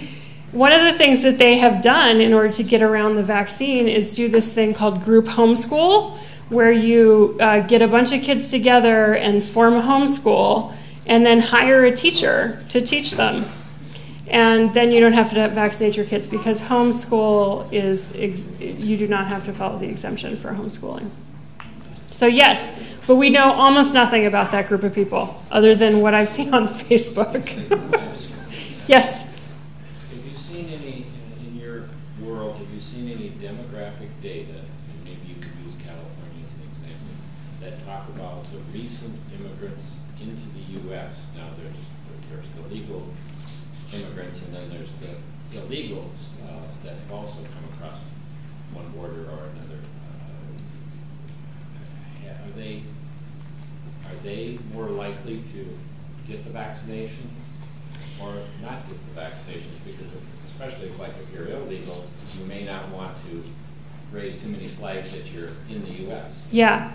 one of the things that they have done in order to get around the vaccine is do this thing called group homeschool, where you get a bunch of kids together and form a homeschool and then hire a teacher to teach them. And then you don't have to vaccinate your kids because homeschool you do not have to follow the exemption for homeschooling. So yes, but we know almost nothing about that group of people other than what I've seen on Facebook. Yes? Have you seen any, in your world, have you seen any demographic data, and maybe you could use California as an example, that talk about the recent immigrants into the U.S.? Now there's the legal immigrants, and then there's the illegals that have also come across one border or another. Are they more likely to get the vaccinations or not get the vaccinations? Because especially if you're illegal, you may not want to raise too many flags that you're in the U.S. Yeah.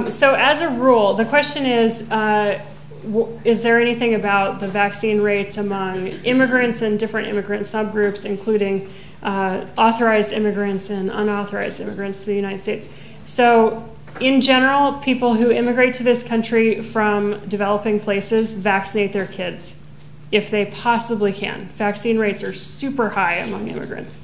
So as a rule, the question is there anything about the vaccine rates among immigrants and different immigrant subgroups, including authorized immigrants and unauthorized immigrants to the United States? So in general, people who immigrate to this country from developing places vaccinate their kids if they possibly can. Vaccine rates are super high among immigrants.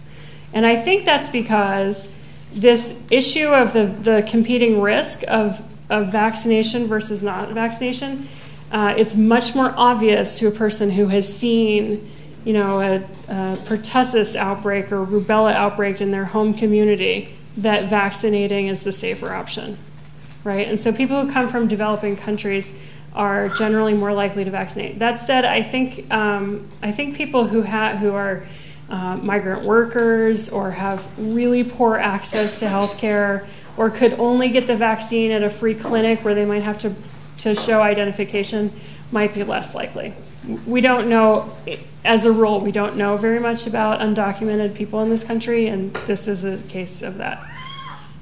And I think that's because this issue of the competing risk of vaccination versus not vaccination, it's much more obvious to a person who has seen, a pertussis outbreak or rubella outbreak in their home community that vaccinating is the safer option, right? And so people who come from developing countries are generally more likely to vaccinate. That said, I think people who are migrant workers or have really poor access to health care or could only get the vaccine at a free clinic where they might have to show identification might be less likely. we don't know, as a rule, we don't know very much about undocumented people in this country, and this is a case of that.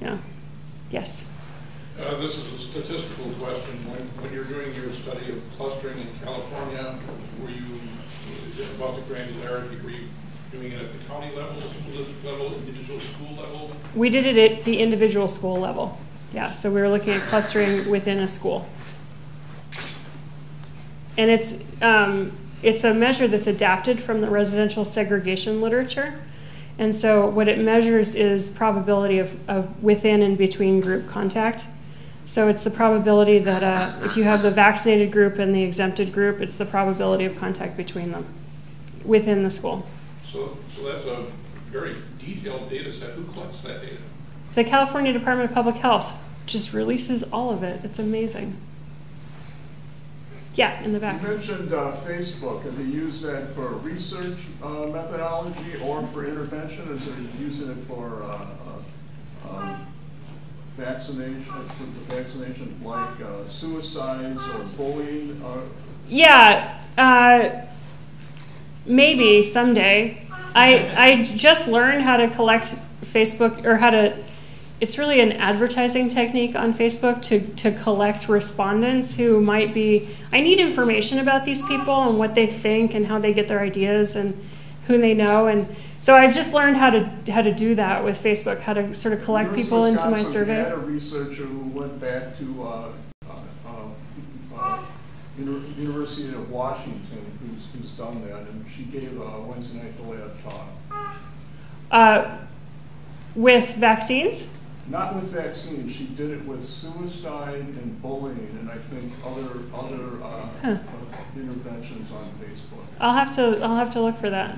Yeah. Yes? This is a statistical question. When you're doing your study of clustering in California, is it about the granularity? Were you doing it at the county level, school district level, individual school level? We did it at the individual school level. Yeah, so we were looking at clustering within a school. And it's a measure that's adapted from the residential segregation literature. And so what it measures is probability of within and between group contact. So it's the probability that if you have the vaccinated group and the exempted group, it's the probability of contact between them within the school. So that's a very detailed data set. Who collects that data? The California Department of Public Health just releases all of it. It's amazing. Yeah, in the back. You mentioned Facebook. Have you used that for research methodology or for intervention? Is it using it for vaccination like suicides or bullying? Yeah, maybe someday. I just learned how to collect Facebook, or how to, it's really an advertising technique on Facebook to collect respondents who might be, I need information about these people and what they think and how they get their ideas and who they know. And so I've just learned how to do that with Facebook, how to sort of collect people into my survey. I had a researcher who went back to University of Washington who's done that, and she gave a Wednesday night lab talk. With vaccines? Not with vaccines. She did it with suicide and bullying, and I think other interventions on Facebook. I'll have to look for that.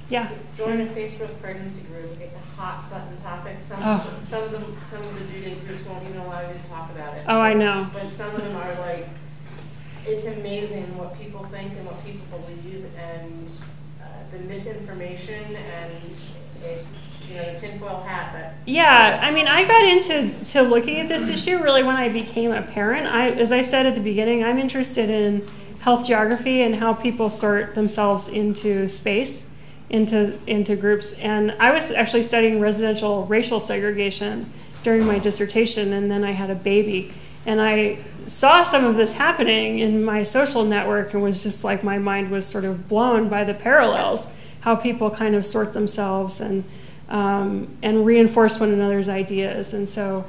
Yeah. Join a Facebook pregnancy group. It's a hot button topic. Some of the due date groups won't even allow you to talk about it. Oh, I know. But some of them are like, it's amazing what people think and what people believe, and the misinformation and the tinfoil hat. But yeah, I mean, I got into looking at this issue really when I became a parent. As I said at the beginning, I'm interested in health geography and how people sort themselves into space, into groups. And I was actually studying residential racial segregation during my dissertation, and then I had a baby. And I saw some of this happening in my social network and was just like, my mind was sort of blown by the parallels, how people kind of sort themselves and reinforce one another's ideas. And so,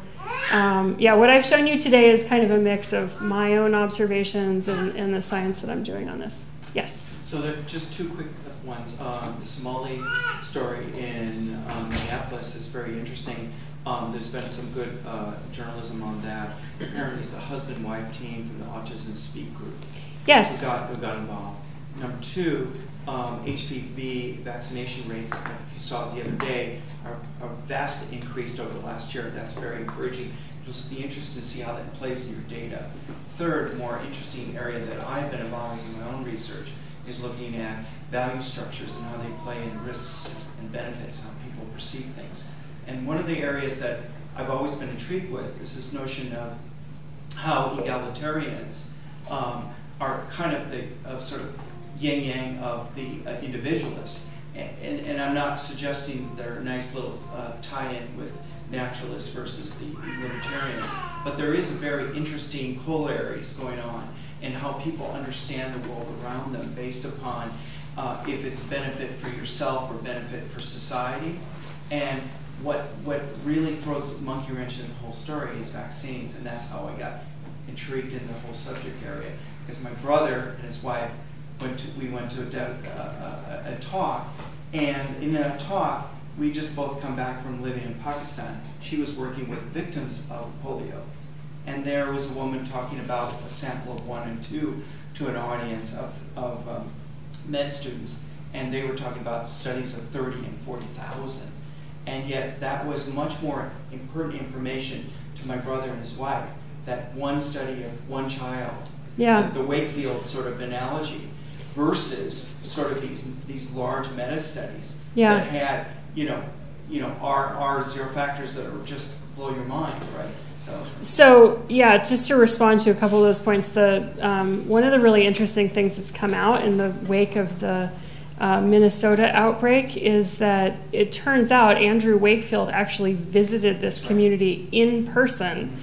yeah, what I've shown you today is kind of a mix of my own observations and the science that I'm doing on this. Yes? So there are just two quick ones. The Somali story in Minneapolis is very interesting. There's been some good journalism on that. Apparently it's a husband-wife team from the Autism Speak group. Yes. Who got involved. Number two, HPV vaccination rates, like you saw the other day, are vastly increased over the last year. That's very encouraging. It'll be interesting to see how that plays in your data. Third, more interesting area that I've been involved in my own research is looking at value structures and how they play in risks and benefits, how people perceive things. And one of the areas that I've always been intrigued with is this notion of how egalitarians are kind of the sort of yin-yang of the individualist. And I'm not suggesting they're a nice little tie-in with naturalists versus the libertarians, but there is a very interesting corollaries going on in how people understand the world around them based upon if it's benefit for yourself or benefit for society. And what really throws a monkey wrench in the whole story is vaccines, and that's how I got intrigued in the whole subject area. Because my brother and his wife we went to a talk, and in that talk, we just both come back from living in Pakistan. She was working with victims of polio, and there was a woman talking about a sample of 1 and 2 to an audience of med students, and they were talking about studies of 30 and 40,000. And yet that was much more important information to my brother and his wife, that one study of one child, the Wakefield sort of analogy, versus sort of these large meta studies that had are zero factors that are just blow your mind, right? So yeah, just to respond to a couple of those points, one of the really interesting things that's come out in the wake of the Minnesota outbreak is that it turns out Andrew Wakefield actually visited this community in person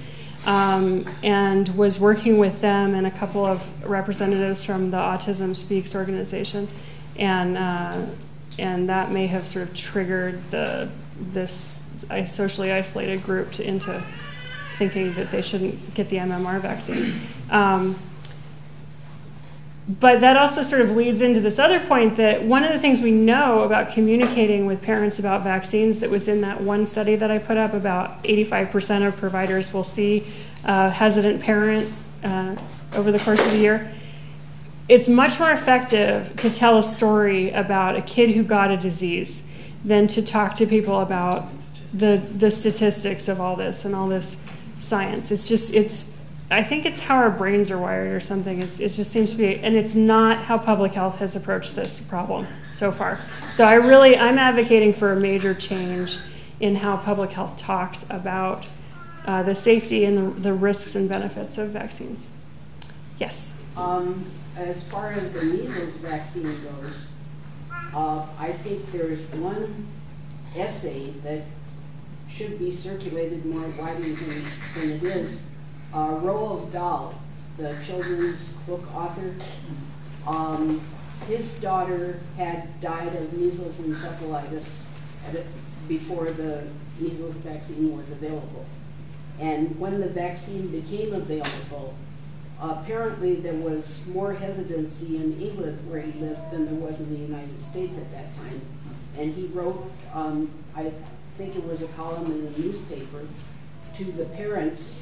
and was working with them and a couple of representatives from the Autism Speaks organization, and that may have sort of triggered this socially isolated group into thinking that they shouldn't get the MMR vaccine. But that also sort of leads into this other point that one of the things we know about communicating with parents about vaccines that was in that one study that I put up, about 85% of providers will see a hesitant parent over the course of the year. It's much more effective to tell a story about a kid who got a disease than to talk to people about the statistics of all this and all this science. I think it's how our brains are wired or something. It just seems to be, and it's not how public health has approached this problem so far. So I'm advocating for a major change in how public health talks about the safety and the risks and benefits of vaccines. Yes? As far as the measles vaccine goes, I think there's one essay that should be circulated more widely than it is. Roald Dahl, the children's book author, his daughter had died of measles encephalitis before the measles vaccine was available. And when the vaccine became available, apparently there was more hesitancy in England where he lived than there was in the United States at that time. And he wrote, I think it was a column in the newspaper, to the parents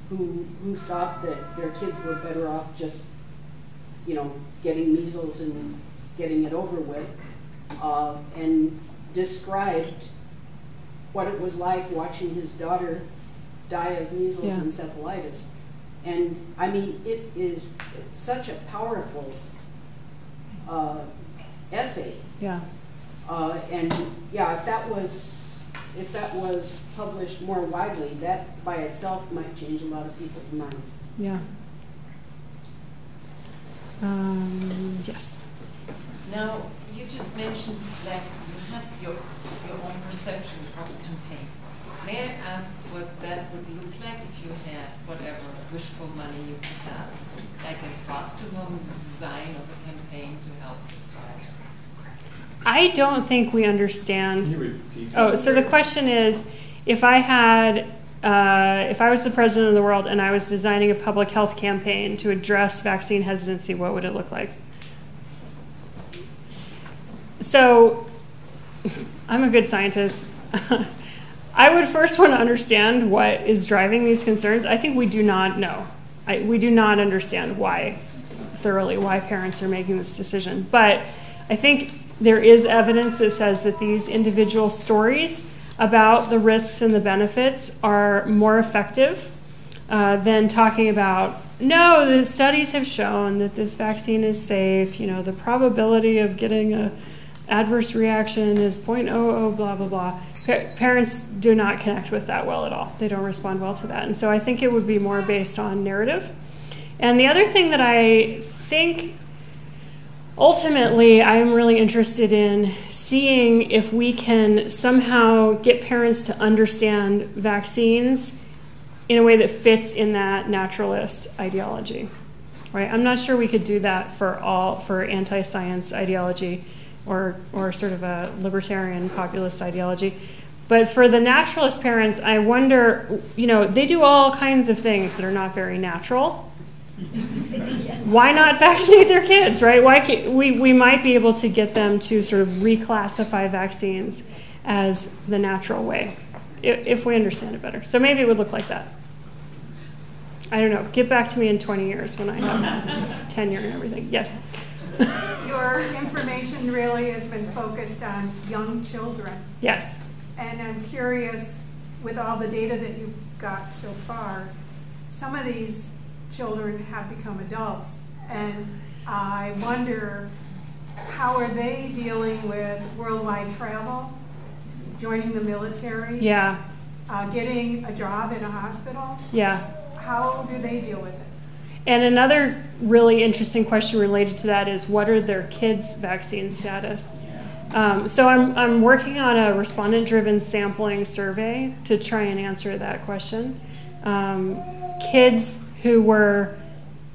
who thought that their kids were better off just, getting measles and getting it over with, and described what it was like watching his daughter die of measles encephalitis. And I mean, it is such a powerful essay. Yeah. And yeah, if that was published more widely, that by itself might change a lot of people's minds. Yeah. Yes. Now, you just mentioned that you have your own perception of the campaign. May I ask what that would look like if you had whatever wishful money you could have, like an optimum design of a campaign to help this cause? I don't think we understand. Can you repeat? Oh, so the question is, if I was the president of the world and I was designing a public health campaign to address vaccine hesitancy, what would it look like? So, I'm a good scientist. I would first want to understand what is driving these concerns. I think we do not know. We do not understand why parents are making this decision. But I think there is evidence that says that these individual stories about the risks and the benefits are more effective than talking about, no, the studies have shown that this vaccine is safe, the probability of getting an adverse reaction is 0.00, blah, blah, blah. Parents do not connect with that well at all. They don't respond well to that. And so I think it would be more based on narrative. And the other thing that I think ultimately, I am really interested in seeing if we can somehow get parents to understand vaccines in a way that fits in that naturalist ideology. Right? I'm not sure we could do that for anti-science ideology or sort of a libertarian populist ideology. But for the naturalist parents, I wonder, they do all kinds of things that are not very natural. Why not vaccinate their kids, right? Why can't, we might be able to get them to sort of reclassify vaccines as the natural way, if we understand it better. So maybe it would look like that. I don't know. Get back to me in 20 years when I have tenure and everything. Yes? Your information really has been focused on young children. Yes. And I'm curious, with all the data that you've got so far, some of these children have become adults, and I wonder, how are they dealing with worldwide travel joining the military, Yeah. Getting a job in a hospital, Yeah. how do they deal with it? And another really interesting question related to that is, what are their kids' vaccine status? So I'm working on a respondent-driven sampling survey to try and answer that question. Kids who were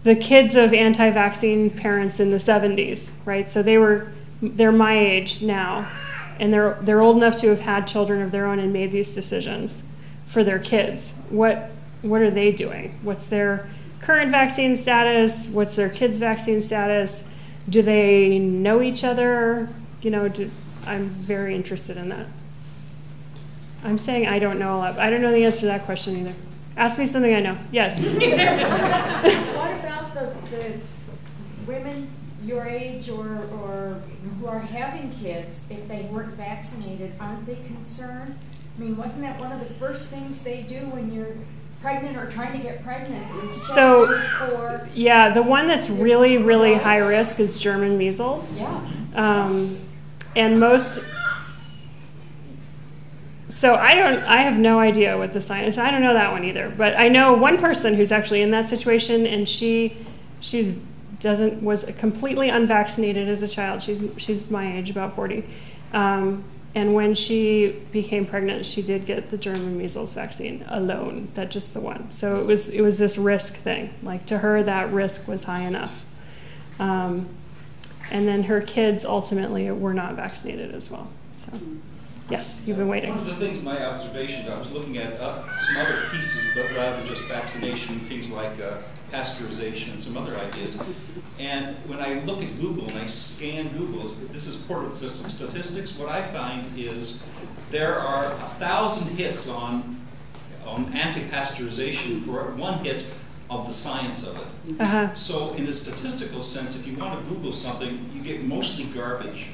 the kids of anti-vaccine parents in the 70s, right? So they're my age now, and they're old enough to have had children of their own and made these decisions for their kids. What are they doing? What's their current vaccine status? What's their kids' vaccine status? Do they know each other? I'm very interested in that. I'm saying I don't know a lot. I don't know the answer to that question either. Ask me something I know. Yes. What about the women your age or who are having kids, if they weren't vaccinated, aren't they concerned? I mean, wasn't that one of the first things they do when you're pregnant or trying to get pregnant? Yeah, the one that's really, really high risk is German measles. Yeah. And so I have no idea what the science. I don't know that one either. But I know one person who's actually in that situation, and she was completely unvaccinated as a child. She's my age, about 40. And when she became pregnant, she did get the German measles vaccine alone, just the one. So it was this risk thing. Like, to her, that risk was high enough. And then her kids ultimately were not vaccinated as well. So, yes, you've been waiting. One of the things, my observation, I was looking at some other pieces, but rather than just vaccination, things like pasteurization and some other ideas. And when I look at Google and I scan Google, this is part of some statistics, what I find is there are 1,000 hits on anti-pasteurization for one hit of the science of it. So in a statistical sense, if you want to Google something, you get mostly garbage.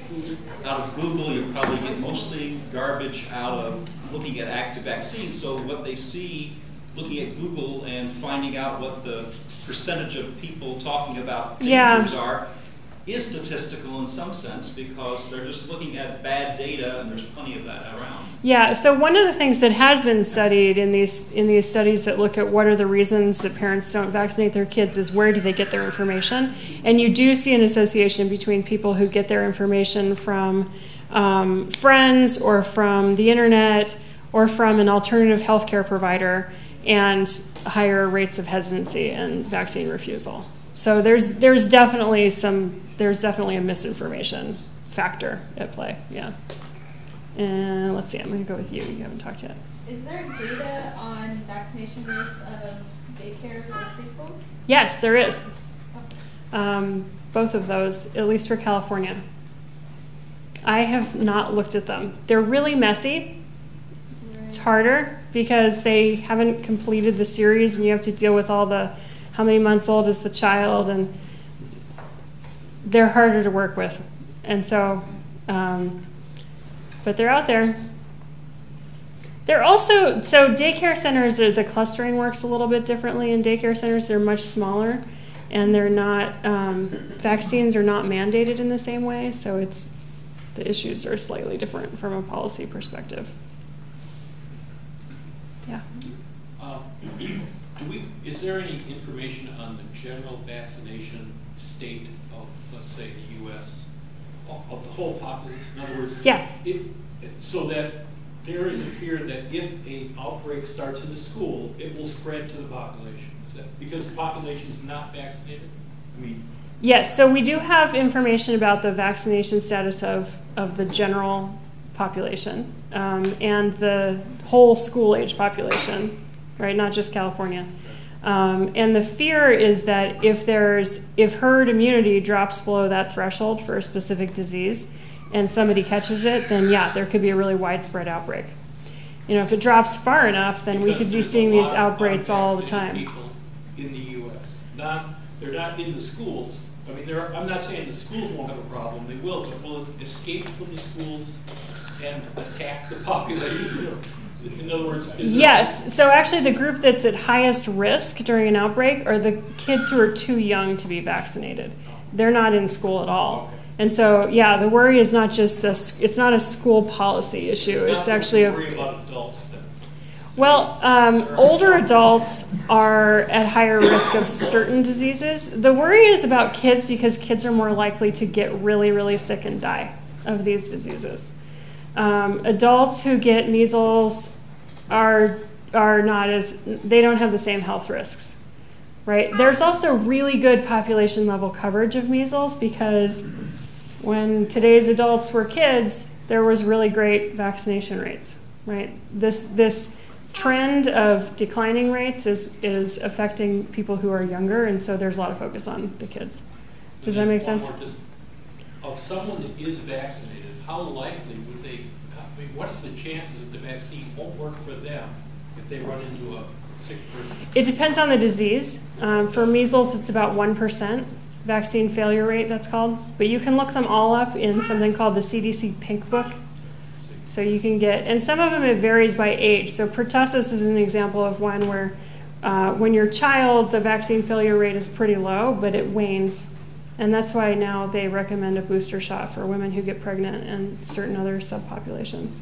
Out of Google, you probably get mostly garbage out of looking at active vaccines. So what they see looking at Google and finding out what the percentage of people talking about dangers are is statistical in some sense, because they're just looking at bad data, and there's plenty of that around. Yeah, so one of the things that has been studied in these studies that look at what are the reasons that parents don't vaccinate their kids is, where do they get their information? And you do see an association between people who get their information from friends or from the internet or from an alternative healthcare provider and higher rates of hesitancy and vaccine refusal. So there's definitely a misinformation factor at play. Yeah. And let's see, I'm going to go with you. You haven't talked yet. Is there data on vaccination rates of daycares or preschools? Yes, there is. Both of those, at least for California. I have not looked at them. They're really messy. It's harder because they haven't completed the series, and you have to deal with all the how many months old is the child, and they're harder to work with. And so, but they're out there. They're also, so daycare centers, the clustering works a little bit differently in daycare centers. They're much smaller, and they're not, vaccines are not mandated in the same way, so the issues are slightly different from a policy perspective. Yeah. Is there any information on the general vaccination state of, let's say, the U.S., of the whole populace? In other words, so that there is a fear that if an outbreak starts in the school, it will spread to the population. Is that because the population is not vaccinated? I mean, yes, so we do have information about the vaccination status of the general population and the whole school-age population, right? Not just California. And the fear is that if herd immunity drops below that threshold for a specific disease and somebody catches it, then yeah, there could be a really widespread outbreak. If it drops far enough, then we could be seeing these outbreaks all the time. People in the U.S. They're not in the schools. I mean, I'm not saying the schools won't have a problem. They will, but will it escape from the schools and attack the population? In other words, yes. So actually, the group that's at highest risk during an outbreak are the kids who are too young to be vaccinated. They're not in school at all. And so, yeah, the worry is not just it's not a school policy issue. It's actually a worry about adults then. Well, older adults are at higher risk of certain diseases. The worry is about kids because kids are more likely to get really, really sick and die of these diseases. Adults who get measles are not as, they don't have the same health risks, right? There's also really good population level coverage of measles because when today's adults were kids, there was really great vaccination rates, right? This trend of declining rates is affecting people who are younger, and so there's a lot of focus on the kids. Does that make sense? Of someone that is vaccinated, how likely would they, I mean, what's the chances that the vaccine won't work for them if they run into a sick person? It depends on the disease. For measles, it's about 1% vaccine failure rate, that's called. But you can look them all up in something called the CDC Pink Book. So you can get, and some of them it varies by age. So pertussis is an example of one where when you're a child, the vaccine failure rate is pretty low, but it wanes. And that's why now they recommend a booster shot for women who get pregnant and certain other subpopulations.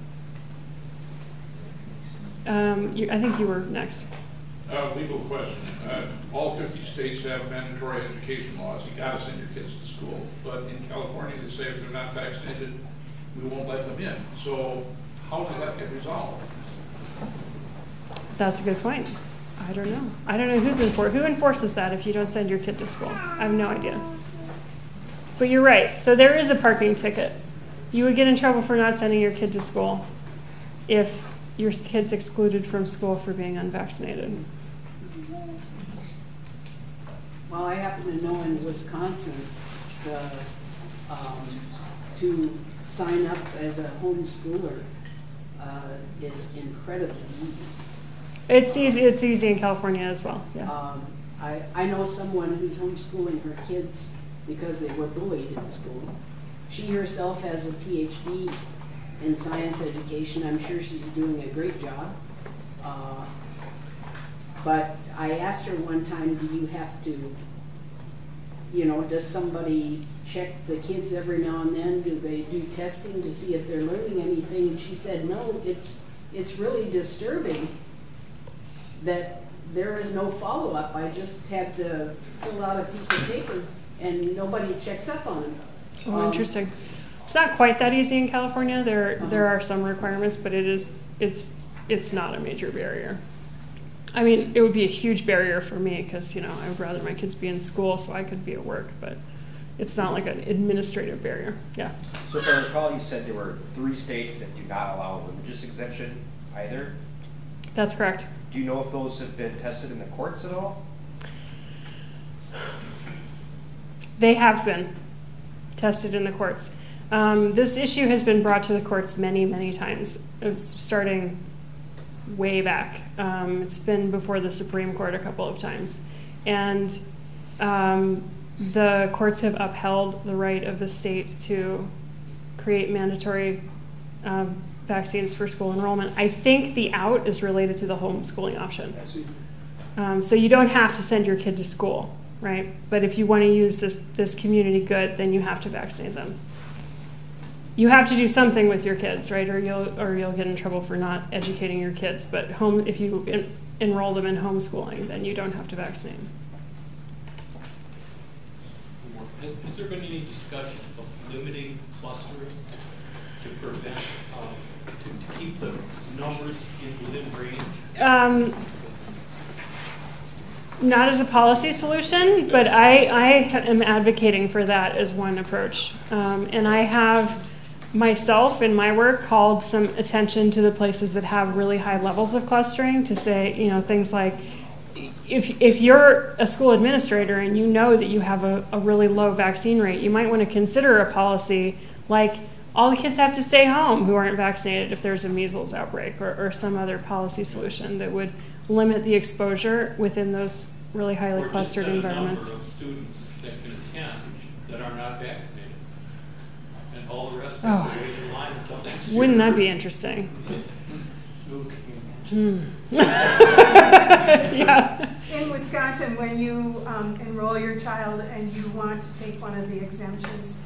I think you were next. Legal question. All 50 states have mandatory education laws. You got to send your kids to school. But in California, they say if they're not vaccinated, we won't let them in. So how does that get resolved? That's a good point. I don't know. I don't know who enforces that if you don't send your kid to school. I have no idea. But you're right. So there is a parking ticket. You would get in trouble for not sending your kid to school if your kid's excluded from school for being unvaccinated. Well, I happen to know in Wisconsin, to sign up as a homeschooler is incredibly easy. It's easy. It's easy in California as well. Yeah. I know someone who's homeschooling her kids because they were bullied in school. She herself has a PhD in science education. I'm sure she's doing a great job. But I asked her one time, do you have to, does somebody check the kids every now and then? Do they do testing to see if they're learning anything? And she said, no, it's really disturbing that there is no follow-up. I just had to fill out a piece of paper and nobody checks up on them. Oh, interesting. It's not quite that easy in California. There are some requirements, but it's not a major barrier. I mean, it would be a huge barrier for me because, I would rather my kids be in school so I could be at work, but it's not like an administrative barrier. Yeah. So if I recall, you said there were 3 states that do not allow a religious exemption either? That's correct. Do you know if those have been tested in the courts at all? They have been tested in the courts. This issue has been brought to the courts many, many times. It was starting way back. It's been before the Supreme Court a couple of times. And the courts have upheld the right of the state to create mandatory vaccines for school enrollment. I think the out is related to the homeschooling option. So you don't have to send your kid to school, right? But if you want to use this community good, then you have to vaccinate them. You have to do something with your kids, right? Or you'll get in trouble for not educating your kids. But if you enroll them in homeschooling, then you don't have to vaccinate them. Has there been any discussion of limiting clustering to prevent, to keep the numbers within range? Not as a policy solution, but I am advocating for that as one approach. And I have myself in my work called some attention to the places that have really high levels of clustering to say, things like, if you're a school administrator and you know that you have a really low vaccine rate, you might want to consider a policy like all the kids have to stay home who aren't vaccinated if there's a measles outbreak or some other policy solution that would limit the exposure within those really highly clustered environments. Or just a number of students that can attend that are not vaccinated. And all the rest have to wait in line until next year. Wouldn't that be interesting? Yeah. In Wisconsin, when you enroll your child and you want to take one of the exemptions,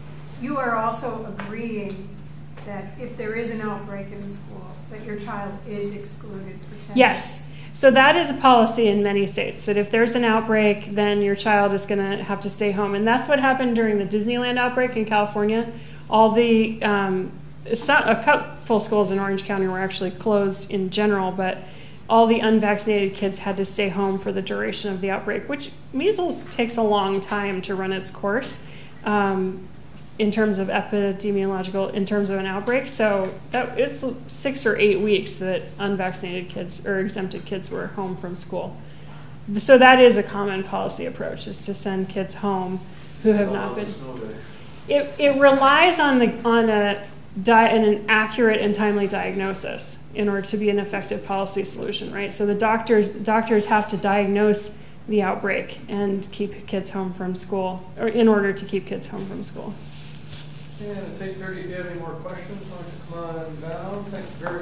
you are also agreeing that if there is an outbreak in the school, that your child is excluded for 10 days. Yes. So that is a policy in many states, that if there's an outbreak, then your child is going to have to stay home. And that's what happened during the Disneyland outbreak in California. All the, a couple schools in Orange County were actually closed in general, but all the unvaccinated kids had to stay home for the duration of the outbreak, which measles takes a long time to run its course in terms of epidemiological, in terms of an outbreak. So it's 6 or 8 weeks that unvaccinated kids or exempted kids were home from school. So that is a common policy approach, is to send kids home who have not been. It relies on an accurate and timely diagnosis in order to be an effective policy solution, right? So the doctors have to diagnose the outbreak and keep kids home from school, or in order to keep kids home from school. And it's 8:30. If you have any more questions, why don't you come on down. Thank you very